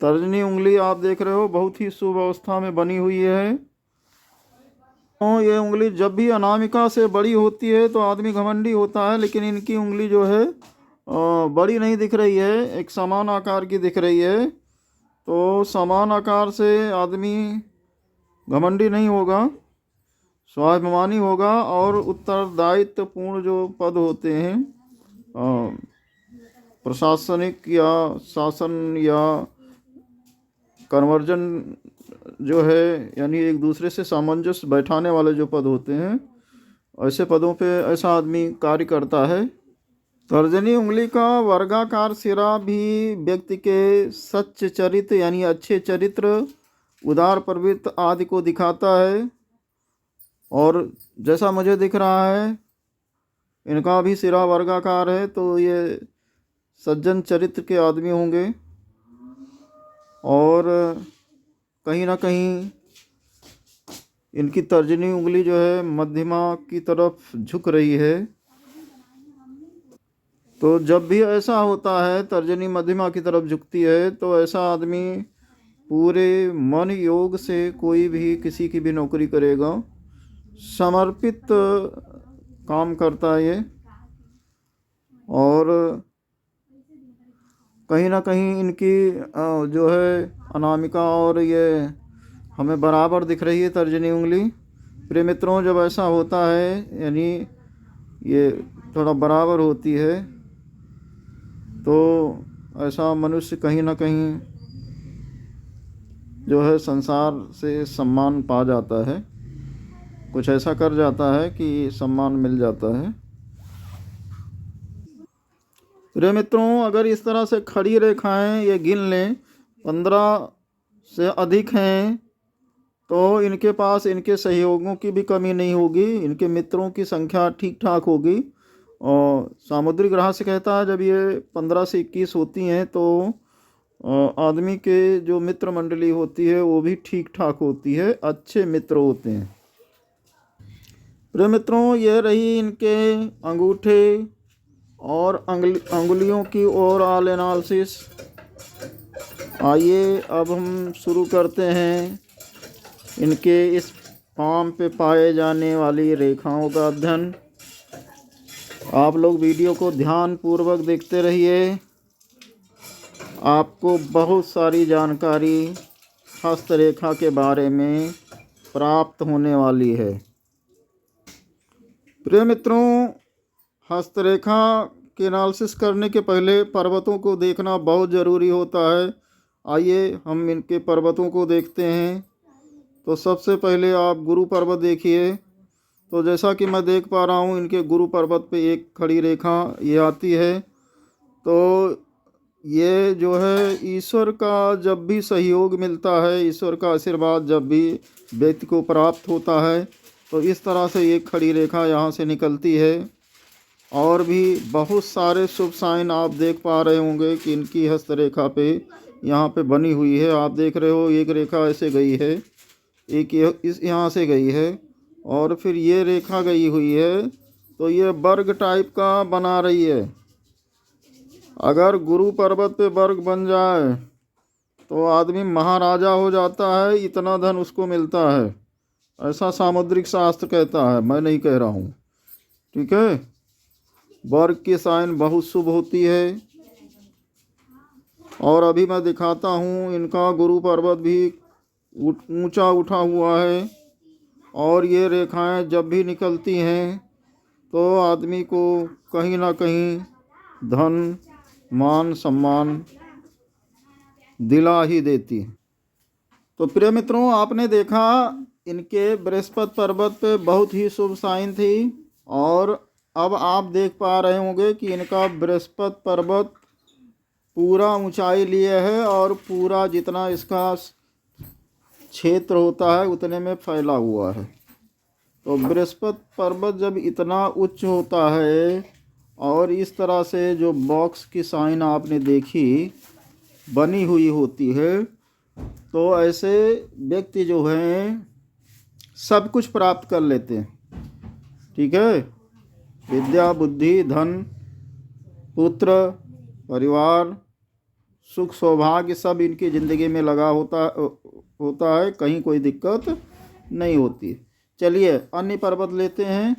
तर्जनी उंगली आप देख रहे हो बहुत ही शुभ अवस्था में बनी हुई है। तो ये उंगली जब भी अनामिका से बड़ी होती है तो आदमी घमंडी होता है, लेकिन इनकी उंगली जो है बड़ी नहीं दिख रही है, एक समान आकार की दिख रही है। तो समान आकार से आदमी घमंडी नहीं होगा, स्वाभिमानी होगा, और उत्तरदायित्व पूर्ण जो पद होते हैं प्रशासनिक या शासन या कन्वर्जन जो है, यानी एक दूसरे से सामंजस्य बैठाने वाले जो पद होते हैं, ऐसे पदों पे ऐसा आदमी कार्य करता है। तर्जनी उंगली का वर्गाकार सिरा भी व्यक्ति के सच्च चरित्र यानी अच्छे चरित्र, उदार प्रवृत्ति आदि को दिखाता है। और जैसा मुझे दिख रहा है इनका भी सिरा वर्गाकार है, तो ये सज्जन चरित्र के आदमी होंगे, और कहीं ना कहीं इनकी तर्जनी उंगली जो है मध्यमा की तरफ झुक रही है। तो जब भी ऐसा होता है तर्जनी मध्यमा की तरफ झुकती है तो ऐसा आदमी पूरे मन योग से कोई भी किसी की भी नौकरी करेगा, समर्पित काम करता है ये, और कहीं ना कहीं इनकी जो है अनामिका और ये हमें बराबर दिख रही है तर्जनी उंगली। प्रिय मित्रों, जब ऐसा होता है यानी ये थोड़ा बराबर होती है तो ऐसा मनुष्य कहीं ना कहीं जो है संसार से सम्मान पा जाता है, कुछ ऐसा कर जाता है कि सम्मान मिल जाता है। प्रिय मित्रों, अगर इस तरह से खड़ी रेखाएं ये गिन लें 15 से अधिक हैं तो इनके पास इनके सहयोगों की भी कमी नहीं होगी, इनके मित्रों की संख्या ठीक ठाक होगी। और सामुद्रिक रहस्य कहता है जब ये 15 से 21 होती हैं तो आदमी के जो मित्र मंडली होती है वो भी ठीक ठाक होती है, अच्छे मित्र होते हैं। प्रिय मित्रों, यह रही इनके अंगूठे और अंगुलियों की ओवरऑल एनालिसिस। आइए अब हम शुरू करते हैं इनके इस पाम पे पाए जाने वाली रेखाओं का अध्ययन। आप लोग वीडियो को ध्यान पूर्वक देखते रहिए, आपको बहुत सारी जानकारी हस्तरेखा के बारे में प्राप्त होने वाली है। प्रिय मित्रों, हस्तरेखा के एनालिसिस करने के पहले पर्वतों को देखना बहुत ज़रूरी होता है। आइए हम इनके पर्वतों को देखते हैं। तो सबसे पहले आप गुरु पर्वत देखिए। तो जैसा कि मैं देख पा रहा हूँ इनके गुरु पर्वत पे एक खड़ी रेखा ये आती है। तो ये जो है ईश्वर का जब भी सहयोग मिलता है, ईश्वर का आशीर्वाद जब भी व्यक्ति को प्राप्त होता है तो इस तरह से एक खड़ी रेखा यहाँ से निकलती है। और भी बहुत सारे शुभ साइन आप देख पा रहे होंगे कि इनकी हस्तरेखा पे यहाँ पे बनी हुई है। आप देख रहे हो एक रेखा ऐसे गई है, एक इस यहाँ से गई है और फिर ये रेखा गई हुई है। तो ये वर्ग टाइप का बना रही है। अगर गुरु पर्वत पे वर्ग बन जाए तो आदमी महाराजा हो जाता है, इतना धन उसको मिलता है, ऐसा सामुद्रिक शास्त्र कहता है, मैं नहीं कह रहा हूँ। ठीक है, वर्ग की साइन बहुत शुभ होती है। और अभी मैं दिखाता हूँ इनका गुरु पर्वत भी ऊंचा उठा हुआ है। और ये रेखाएं जब भी निकलती हैं तो आदमी को कहीं ना कहीं धन मान सम्मान दिला ही देती है। तो प्रिय मित्रों, आपने देखा इनके बृहस्पति पर्वत पे बहुत ही शुभ साइन थी। और अब आप देख पा रहे होंगे कि इनका बृहस्पति पर्वत पूरा ऊंचाई लिए है और पूरा जितना इसका क्षेत्र होता है उतने में फैला हुआ है। तो बृहस्पति पर्वत जब इतना उच्च होता है और इस तरह से जो बॉक्स की साइन आपने देखी बनी हुई होती है तो ऐसे व्यक्ति जो हैं सब कुछ प्राप्त कर लेते हैं। ठीक है, विद्या बुद्धि धन पुत्र परिवार सुख सौभाग्य सब इनकी ज़िंदगी में लगा होता है, कहीं कोई दिक्कत नहीं होती। चलिए अन्य पर्वत लेते हैं।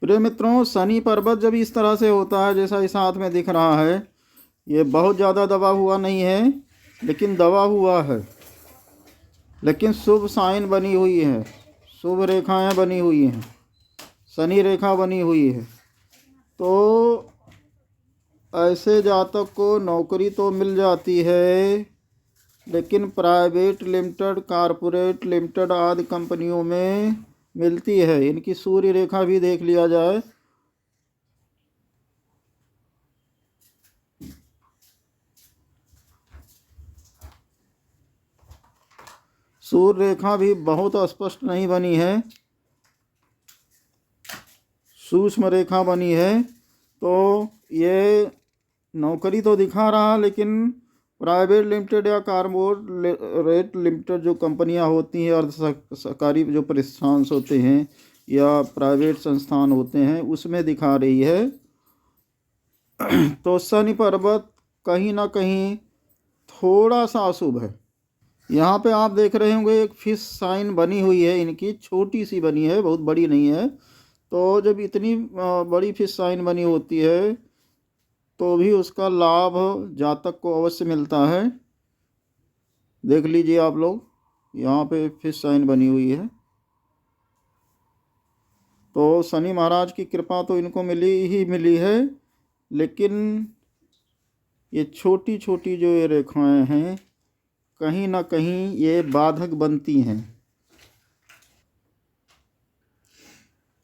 प्रिय मित्रों, शनि पर्वत जब इस तरह से होता है जैसा इस हाथ में दिख रहा है, ये बहुत ज़्यादा दबा हुआ नहीं है लेकिन दबा हुआ है, लेकिन शुभ साइन बनी हुई है, शुभ रेखाएं बनी हुई हैं, शनि रेखा बनी हुई है। तो ऐसे जातक को नौकरी तो मिल जाती है लेकिन प्राइवेट लिमिटेड कारपोरेट लिमिटेड आदि कंपनियों में मिलती है। इनकी सूर्य रेखा भी देख लिया जाए। सूर्य रेखा भी बहुत स्पष्ट नहीं बनी है, सूक्ष्म रेखा बनी है। तो ये नौकरी तो दिखा रहा, लेकिन प्राइवेट लिमिटेड या कॉर्पोरेट लिमिटेड जो कंपनियां होती हैं, अर्ध सरकारी जो प्रतिष्ठान होते हैं या प्राइवेट संस्थान होते हैं, उसमें दिखा रही है। तो शनि पर्वत कहीं ना कहीं थोड़ा सा अशुभ है। यहाँ पे आप देख रहे होंगे एक फिश साइन बनी हुई है, इनकी छोटी सी बनी है, बहुत बड़ी नहीं है। तो जब इतनी बड़ी फिश साइन बनी होती है तो भी उसका लाभ जातक को अवश्य मिलता है। देख लीजिए आप लोग, यहाँ पे फिश साइन बनी हुई है। तो शनि महाराज की कृपा तो इनको मिली है, लेकिन ये छोटी छोटी जो ये रेखाएं हैं कहीं ना कहीं ये बाधक बनती हैं।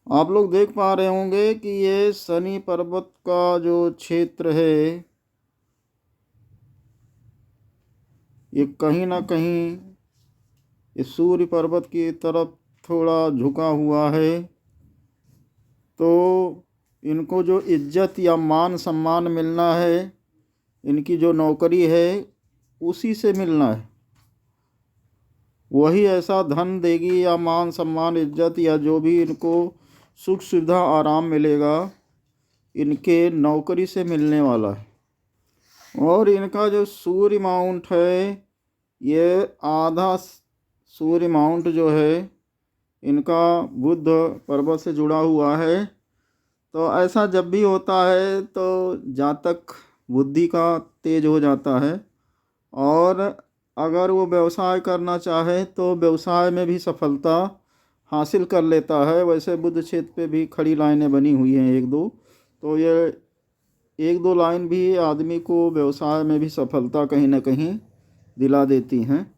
आप लोग देख पा रहे होंगे कि ये शनि पर्वत का जो क्षेत्र है ये कहीं ना कहीं इस सूर्य पर्वत की तरफ थोड़ा झुका हुआ है। तो इनको जो इज्जत या मान सम्मान मिलना है, इनकी जो नौकरी है उसी से मिलना है, वही ऐसा धन देगी या मान सम्मान इज्जत या जो भी इनको सुख सुविधा आराम मिलेगा, इनके नौकरी से मिलने वाला है। और इनका जो सूर्य माउंट है, ये आधा सूर्य माउंट जो है इनका बुध पर्वत से जुड़ा हुआ है। तो ऐसा जब भी होता है तो जातक बुद्धि का तेज हो जाता है, और अगर वो व्यवसाय करना चाहे तो व्यवसाय में भी सफलता हासिल कर लेता है। वैसे बुध क्षेत्र पे भी खड़ी लाइनें बनी हुई हैं एक दो, तो ये एक दो लाइन भी आदमी को व्यवसाय में भी सफलता कहीं ना कहीं दिला देती हैं।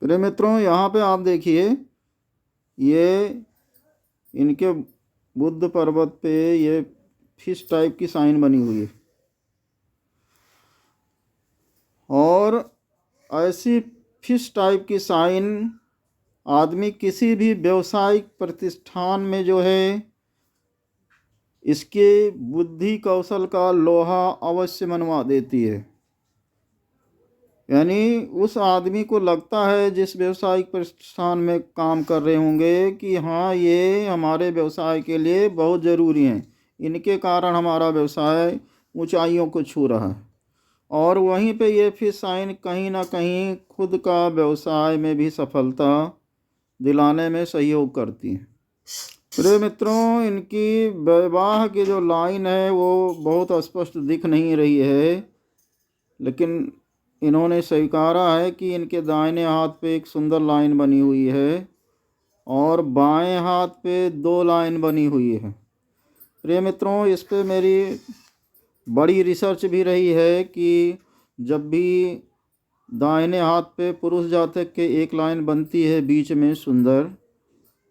प्रिय मित्रों, यहाँ पे आप देखिए, ये इनके बुध पर्वत पे ये फिश टाइप की साइन बनी हुई है, और ऐसी फिश टाइप की साइन आदमी किसी भी व्यवसायिक प्रतिष्ठान में जो है इसके बुद्धि कौशल का लोहा अवश्य मनवा देती है। यानी उस आदमी को लगता है जिस व्यवसायिक प्रतिष्ठान में काम कर रहे होंगे कि हाँ, ये हमारे व्यवसाय के लिए बहुत ज़रूरी हैं, इनके कारण हमारा व्यवसाय ऊंचाइयों को छू रहा है। और वहीं पे ये फिश साइन कहीं ना कहीं खुद का व्यवसाय में भी सफलता दिलाने में सहयोग करती हैं। प्रिय मित्रों, इनकी विवाह की जो लाइन है वो बहुत स्पष्ट दिख नहीं रही है, लेकिन इन्होंने स्वीकारा है कि इनके दाहिने हाथ पे एक सुंदर लाइन बनी हुई है और बाएं हाथ पे दो लाइन बनी हुई है। प्रिय मित्रों, इस पे मेरी बड़ी रिसर्च भी रही है कि जब भी दाहिने हाथ पे पुरुष जातक के एक लाइन बनती है बीच में सुंदर,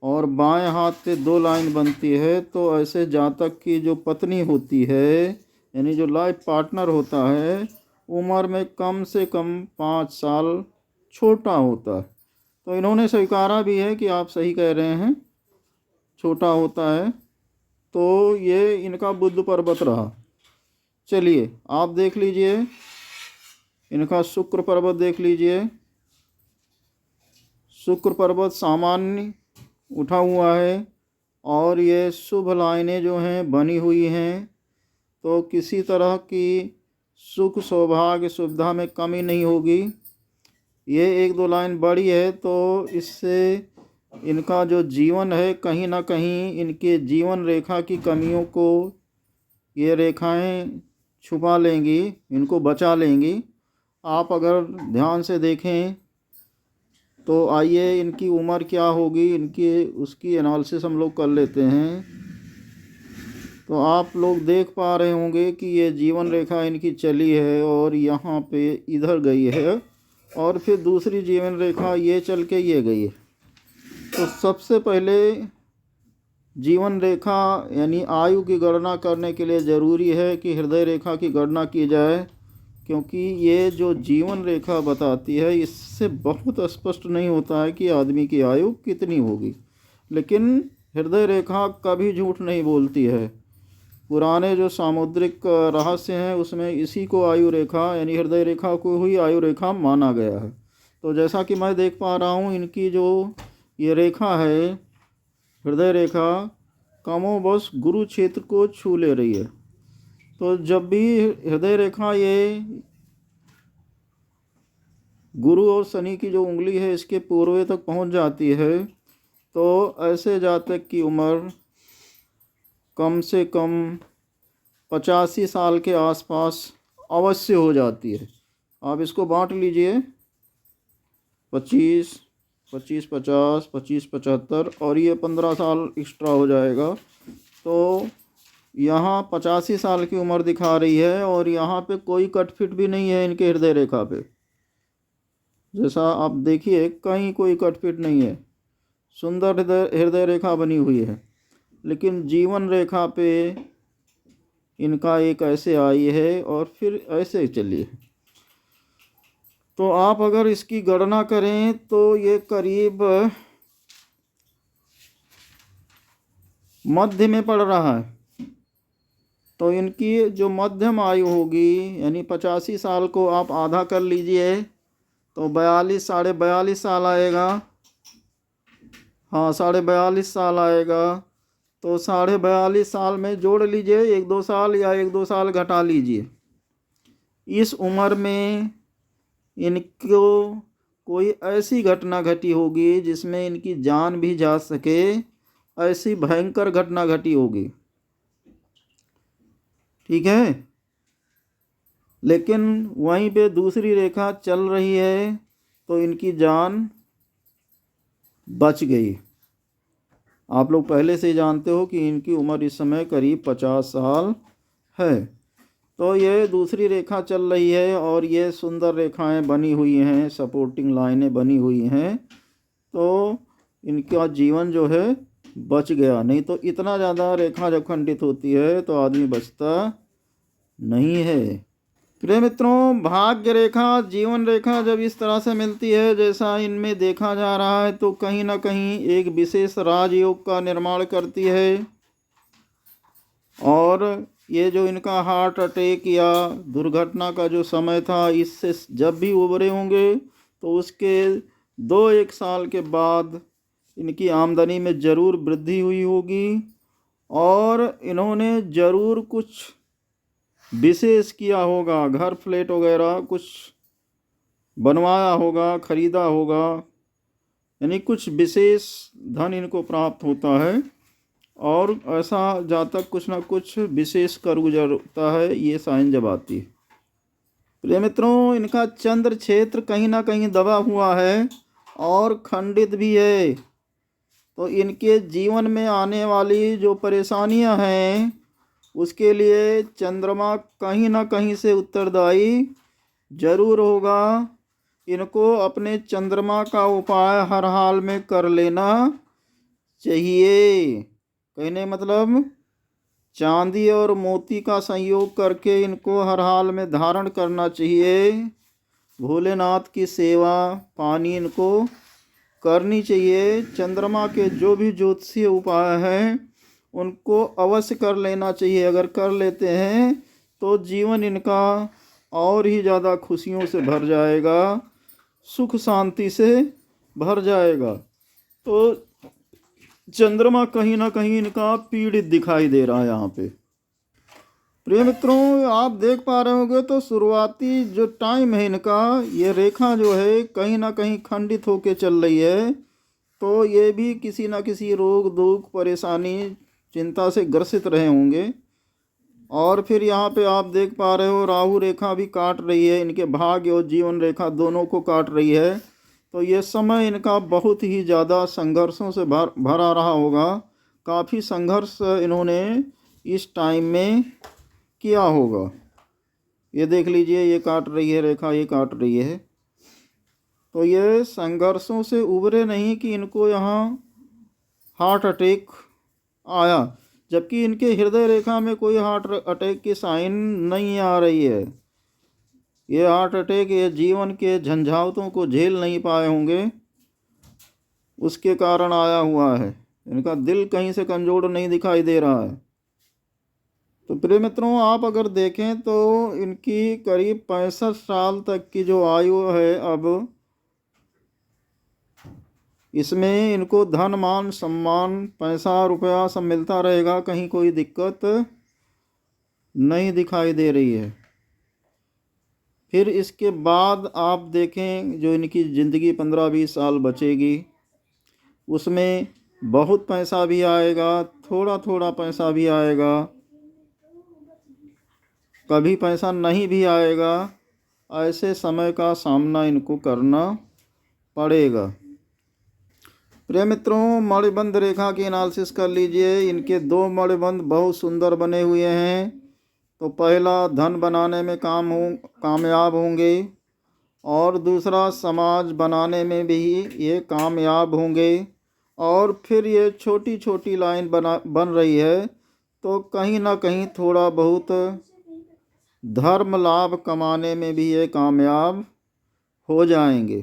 और बाएं हाथ पे दो लाइन बनती है, तो ऐसे जातक की जो पत्नी होती है, यानी जो लाइफ पार्टनर होता है, उम्र में कम से कम 5 साल छोटा होता है। तो इन्होंने स्वीकारा भी है कि आप सही कह रहे हैं, छोटा होता है। तो ये इनका बुध पर्वत रहा। चलिए आप देख लीजिए, इनका शुक्र पर्वत देख लीजिए। शुक्र पर्वत सामान्य उठा हुआ है, और ये शुभ लाइनें जो हैं बनी हुई हैं, तो किसी तरह की सुख सौभाग्य सुविधा में कमी नहीं होगी। ये एक दो लाइन बड़ी है, तो इससे इनका जो जीवन है कहीं ना कहीं इनके जीवन रेखा की कमियों को ये रेखाएं छुपा लेंगी, इनको बचा लेंगी। आप अगर ध्यान से देखें तो आइए इनकी उम्र क्या होगी, इनकी उसकी एनालिसिस हम लोग कर लेते हैं। तो आप लोग देख पा रहे होंगे कि ये जीवन रेखा इनकी चली है और यहाँ पे इधर गई है, और फिर दूसरी जीवन रेखा ये चल के ये गई है। तो सबसे पहले जीवन रेखा यानी आयु की गणना करने के लिए ज़रूरी है कि हृदय रेखा की गणना की जाए, क्योंकि ये जो जीवन रेखा बताती है इससे बहुत स्पष्ट नहीं होता है कि आदमी की आयु कितनी होगी। लेकिन हृदय रेखा कभी झूठ नहीं बोलती है। पुराने जो सामुद्रिक रहस्य हैं उसमें इसी को आयु रेखा यानी हृदय रेखा को ही आयु रेखा माना गया है। तो जैसा कि मैं देख पा रहा हूँ, इनकी जो ये रेखा है हृदय रेखा कामोबस गुरु क्षेत्र को छू ले रही है। तो जब भी हृदय रेखा ये गुरु और शनि की जो उंगली है इसके पूर्वे तक पहुंच जाती है, तो ऐसे जातक की उम्र कम से कम 85 साल के आसपास अवश्य हो जाती है। आप इसको बांट लीजिए, 25, 25, 50, 25, 75 और ये 15 साल एक्स्ट्रा हो जाएगा। तो यहाँ 85 साल की उम्र दिखा रही है और यहाँ पे कोई कटफिट भी नहीं है इनके हृदय रेखा पे। जैसा आप देखिए कहीं कोई कटफिट नहीं है, सुंदर हृदय रेखा बनी हुई है। लेकिन जीवन रेखा पे इनका एक ऐसे आई है और फिर ऐसे चली है। तो आप अगर इसकी गणना करें तो ये करीब मध्य में पड़ रहा है। तो इनकी जो मध्यम आयु होगी यानी 85 साल को आप आधा कर लीजिए तो 42, 42.5 साल आएगा। हाँ, 42.5 साल आएगा। तो 42.5 साल में जोड़ लीजिए 1-2 साल या 1-2 साल घटा लीजिए। इस उम्र में इनको कोई ऐसी घटना घटी होगी जिसमें इनकी जान भी जा सके, ऐसी भयंकर घटना घटी होगी। ठीक है। लेकिन वहीं पे दूसरी रेखा चल रही है तो इनकी जान बच गई। आप लोग पहले से जानते हो कि इनकी उम्र इस समय करीब 50 साल है। तो ये दूसरी रेखा चल रही है और ये सुंदर रेखाएं बनी हुई हैं, सपोर्टिंग लाइनें बनी हुई हैं। तो इनका जीवन जो है बच गया। नहीं तो इतना ज़्यादा रेखा जब खंडित होती है तो आदमी बचता नहीं है। प्रिय मित्रों, भाग्य रेखा जीवन रेखा जब इस तरह से मिलती है जैसा इनमें देखा जा रहा है तो कहीं ना कहीं एक विशेष राजयोग का निर्माण करती है। और ये जो इनका हार्ट अटैक या दुर्घटना का जो समय था, इससे जब भी उभरे होंगे तो उसके 2-1 साल के बाद इनकी आमदनी में ज़रूर वृद्धि हुई होगी और इन्होंने ज़रूर कुछ विशेष किया होगा। घर फ्लैट वगैरह कुछ बनवाया होगा, ख़रीदा होगा, यानी कुछ विशेष धन इनको प्राप्त होता है। और ऐसा जातक कुछ ना कुछ विशेष कर गुजरता है, ये साइन जब आती है। प्रिय मित्रों, इनका चंद्र क्षेत्र कहीं ना कहीं दबा हुआ है और खंडित भी है। तो इनके जीवन में आने वाली जो परेशानियां हैं उसके लिए चंद्रमा कहीं ना कहीं से उत्तरदायी जरूर होगा। इनको अपने चंद्रमा का उपाय हर हाल में कर लेना चाहिए। कहने मतलब चांदी और मोती का संयोग करके इनको हर हाल में धारण करना चाहिए। भोलेनाथ की सेवा पानी इनको करनी चाहिए। चंद्रमा के जो भी ज्योतिषीय उपाय हैं उनको अवश्य कर लेना चाहिए। अगर कर लेते हैं तो जीवन इनका और ही ज़्यादा खुशियों से भर जाएगा, सुख शांति से भर जाएगा। तो चंद्रमा कहीं ना कहीं इनका पीड़ित दिखाई दे रहा है यहाँ पे। प्रिय मित्रों, आप देख पा रहे होंगे तो शुरुआती जो टाइम है इनका, ये रेखा जो है कहीं ना कहीं खंडित होके चल रही है। तो ये भी किसी ना किसी रोग दुख परेशानी चिंता से ग्रसित रहे होंगे। और फिर यहाँ पे आप देख पा रहे हो राहु रेखा भी काट रही है, इनके भाग्य और जीवन रेखा दोनों को काट रही है। तो ये समय इनका बहुत ही ज़्यादा संघर्षों से भरा रहा होगा। काफ़ी संघर्ष इन्होंने इस टाइम में किया होगा। ये देख लीजिए, ये काट रही है रेखा, ये काट रही है। तो ये संघर्षों से उबरे नहीं कि इनको यहाँ हार्ट अटैक आया, जबकि इनके हृदय रेखा में कोई हार्ट अटैक की साइन नहीं आ रही है। ये हार्ट अटैक ये जीवन के झंझावतों को झेल नहीं पाए होंगे, उसके कारण आया हुआ है। इनका दिल कहीं से कमज़ोर नहीं दिखाई दे रहा है। तो प्रिय मित्रों, आप अगर देखें तो इनकी करीब 65 साल तक की जो आयु है, अब इसमें इनको धन मान सम्मान पैसा रुपया सब मिलता रहेगा, कहीं कोई दिक्कत नहीं दिखाई दे रही है। फिर इसके बाद आप देखें जो इनकी ज़िंदगी 15-20 साल बचेगी, उसमें बहुत पैसा भी आएगा, थोड़ा थोड़ा पैसा भी आएगा, कभी पैसा नहीं भी आएगा। ऐसे समय का सामना इनको करना पड़ेगा। प्रिय मित्रों, मणिबंध रेखा की एनालिसिस कर लीजिए। इनके 2 मणिबंध बहुत सुंदर बने हुए हैं। तो पहला, धन बनाने में कामयाब होंगे, और दूसरा, समाज बनाने में भी ये कामयाब होंगे। और फिर ये छोटी छोटी लाइन बन रही है, तो कहीं ना कहीं थोड़ा बहुत धर्म लाभ कमाने में भी ये कामयाब हो जाएंगे।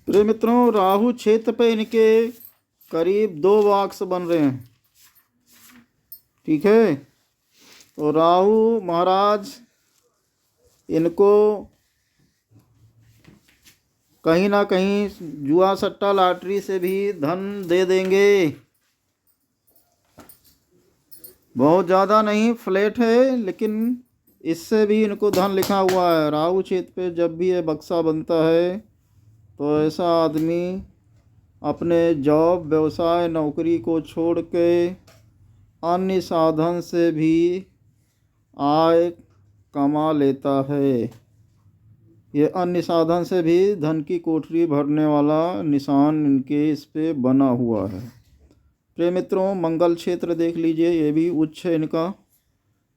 प्रिय मित्रों, राहु क्षेत्र पे इनके करीब 2 बॉक्स बन रहे हैं। ठीक है, तो राहु महाराज इनको कहीं ना कहीं जुआ सट्टा लॉटरी से भी धन दे देंगे। बहुत ज़्यादा नहीं, फ्लैट है, लेकिन इससे भी इनको धन लिखा हुआ है। राहु क्षेत्र पे जब भी ये बक्सा बनता है, तो ऐसा आदमी अपने जॉब व्यवसाय नौकरी को छोड़ के अन्य साधन से भी आय कमा लेता है। ये अन्य साधन से भी धन की कोठरी भरने वाला निशान इनके इस पे बना हुआ है। प्रिय मित्रों, मंगल क्षेत्र देख लीजिए, ये भी उच्च है इनका,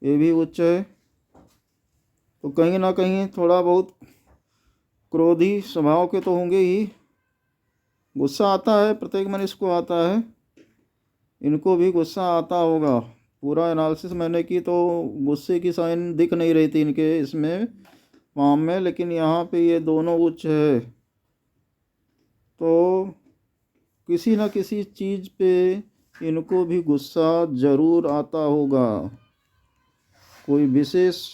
ये भी उच्च है। तो कहीं ना कहीं थोड़ा बहुत क्रोधी स्वभाव के तो होंगे ही। गुस्सा आता है, प्रत्येक मनुष्य को आता है, इनको भी गुस्सा आता होगा। पूरा एनालिसिस मैंने की तो गुस्से की साइन दिख नहीं रही थी इनके इसमें फॉर्म में, लेकिन यहाँ पे ये दोनों उच्च है। तो किसी न किसी चीज़ पे इनको भी गुस्सा ज़रूर आता होगा। कोई विशेष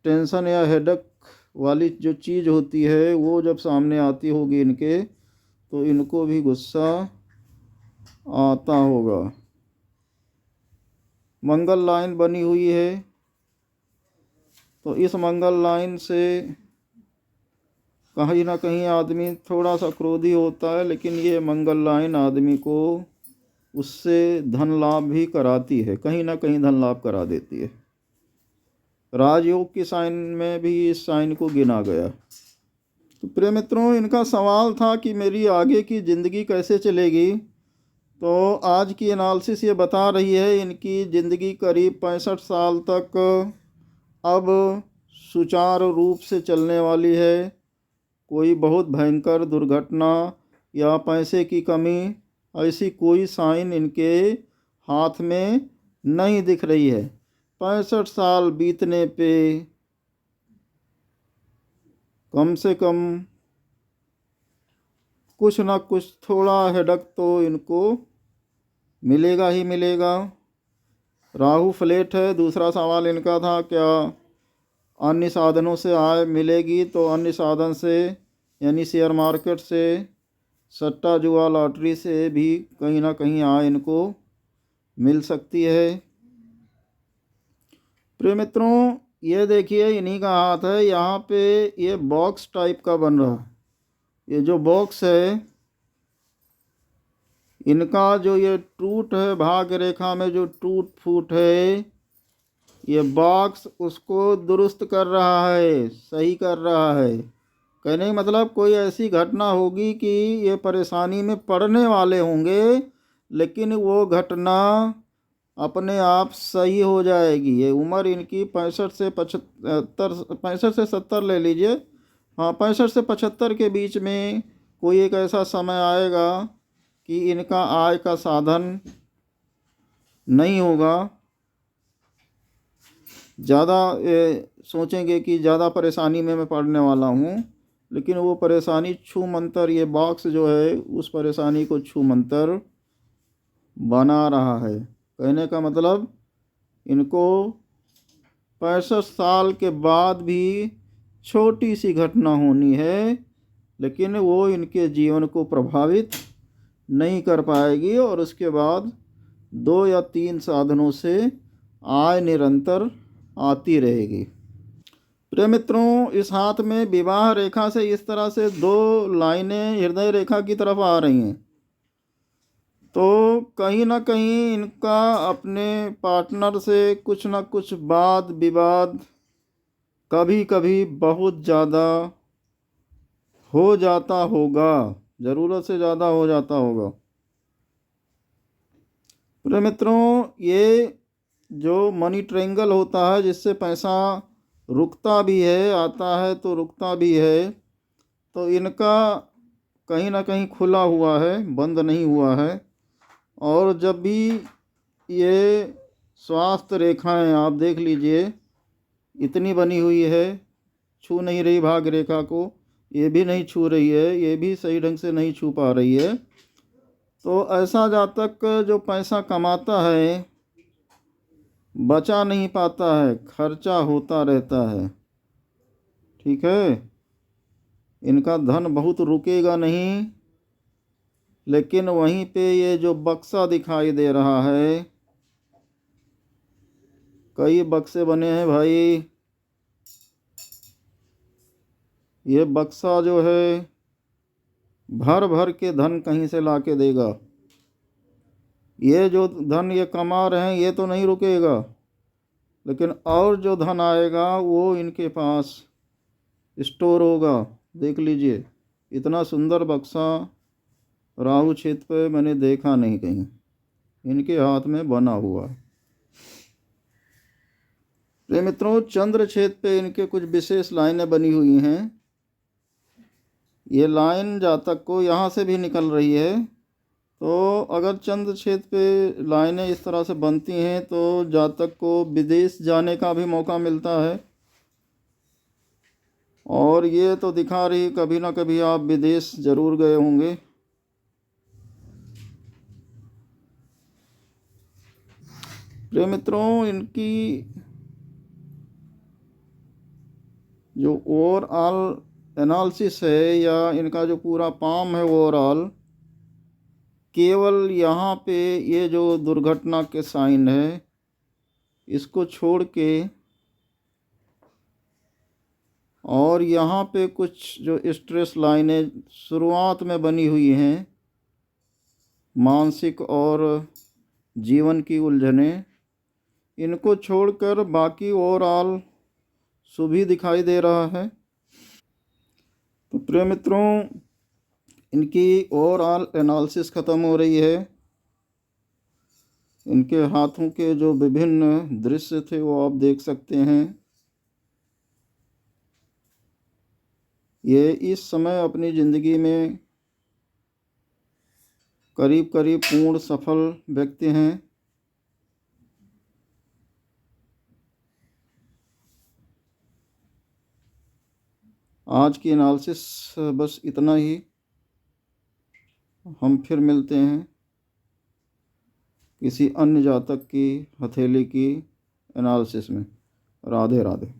टेंशन या हेडेक वाली जो चीज़ होती है, वो जब सामने आती होगी इनके, तो इनको भी गुस्सा आता होगा। मंगल लाइन बनी हुई है, तो इस मंगल लाइन से कहीं ना कहीं आदमी थोड़ा सा क्रोधी होता है, लेकिन ये मंगल लाइन आदमी को उससे धन लाभ भी कराती है, कहीं ना कहीं धन लाभ करा देती है। राजयोग की साइन में भी इस साइन को गिना गया। तो प्रिय मित्रों, इनका सवाल था कि मेरी आगे की ज़िंदगी कैसे चलेगी। तो आज की एनालिसिस ये बता रही है इनकी ज़िंदगी करीब 65 साल तक अब सुचारू रूप से चलने वाली है। कोई बहुत भयंकर दुर्घटना या पैसे की कमी, ऐसी कोई साइन इनके हाथ में नहीं दिख रही है। 65 साल बीतने पे कम से कम कुछ ना कुछ थोड़ा हेडक तो इनको मिलेगा ही मिलेगा। राहु फ्लैट है। दूसरा सवाल इनका था, क्या अन्य साधनों से आय मिलेगी? तो अन्य साधन से यानी शेयर मार्केट से, सट्टा जुआ लॉटरी से भी कहीं ना कहीं आय इनको मिल सकती है। प्रिय मित्रों, ये देखिए इन्हीं का हाथ है। यहाँ पे ये बॉक्स टाइप का बन रहा है। ये जो बॉक्स है, इनका जो ये टूट है, भाग्य रेखा में जो टूट फूट है, ये बॉक्स उसको दुरुस्त कर रहा है, सही कर रहा है। कहने का मतलब कोई ऐसी घटना होगी कि ये परेशानी में पड़ने वाले होंगे, लेकिन वो घटना अपने आप सही हो जाएगी। ये उम्र इनकी 65 से 75, 65 से 70 ले लीजिए, हाँ 65 से 75 के बीच में कोई एक ऐसा समय आएगा कि इनका आय का साधन नहीं होगा। ज़्यादा सोचेंगे कि ज़्यादा परेशानी में मैं पड़ने वाला हूँ, लेकिन वो परेशानी छू मंतर, ये बॉक्स जो है उस परेशानी को छू मंतर बना रहा है। कहने का मतलब इनको 65 साल के बाद भी छोटी सी घटना होनी है, लेकिन वो इनके जीवन को प्रभावित नहीं कर पाएगी और उसके बाद 2 या 3 साधनों से आय निरंतर आती रहेगी। प्रिय मित्रों, इस हाथ में विवाह रेखा से इस तरह से 2 लाइनें हृदय रेखा की तरफ आ रही हैं, तो कहीं ना कहीं इनका अपने पार्टनर से कुछ ना कुछ वाद विवाद कभी कभी बहुत ज़्यादा हो जाता होगा, ज़रूरत से ज़्यादा हो जाता होगा। प्रिय मित्रों, ये जो मनी ट्रायंगल होता है जिससे पैसा रुकता भी है, आता है तो रुकता भी है, तो इनका कहीं ना कहीं खुला हुआ है, बंद नहीं हुआ है। और जब भी ये स्वास्थ्य रेखाएं आप देख लीजिए, इतनी बनी हुई है, छू नहीं रही भाग्य रेखा को, ये भी नहीं छू रही है, ये भी सही ढंग से नहीं छू पा रही है, तो ऐसा जातक जो पैसा कमाता है बचा नहीं पाता है, खर्चा होता रहता है। ठीक है, इनका धन बहुत रुकेगा नहीं, लेकिन वहीं पे ये जो बक्सा दिखाई दे रहा है, कई बक्से बने हैं भाई, ये बक्सा जो है भर भर के धन कहीं से ला के देगा। ये जो धन ये कमा रहे हैं ये तो नहीं रुकेगा, लेकिन और जो धन आएगा वो इनके पास स्टोर होगा। देख लीजिए, इतना सुंदर बक्सा राहु क्षेत्र पे मैंने देखा नहीं कहीं, इनके हाथ में बना हुआ है। प्रिय मित्रों, चंद्र क्षेत्र पे इनके कुछ विशेष लाइनें बनी हुई हैं। ये लाइन जातक को यहाँ से भी निकल रही है, तो अगर चंद्र क्षेत्र पे लाइनें इस तरह से बनती हैं तो जातक को विदेश जाने का भी मौका मिलता है। और ये तो दिखा रही कभी ना कभी आप विदेश ज़रूर गए होंगे। प्रिय मित्रों, इनकी जो ओवरऑल एनालिसिस है या इनका जो पूरा पाम है ओवरऑल, केवल यहाँ पे ये जो दुर्घटना के साइन है इसको छोड़ के और यहाँ पे कुछ जो स्ट्रेस लाइनें शुरुआत में बनी हुई हैं, मानसिक और जीवन की उलझनें, इनको छोड़कर बाकी ओवरऑल शुभ ही दिखाई दे रहा है। तो प्रिय मित्रों, इनकी ओवरऑल एनालिसिस ख़त्म हो रही है। इनके हाथों के जो विभिन्न दृश्य थे वो आप देख सकते हैं। ये इस समय अपनी ज़िंदगी में करीब करीब पूर्ण सफल व्यक्ति हैं। आज की एनालिसिस बस इतना ही। हम फिर मिलते हैं किसी अन्य जातक की हथेली की एनालिसिस में। राधे राधे।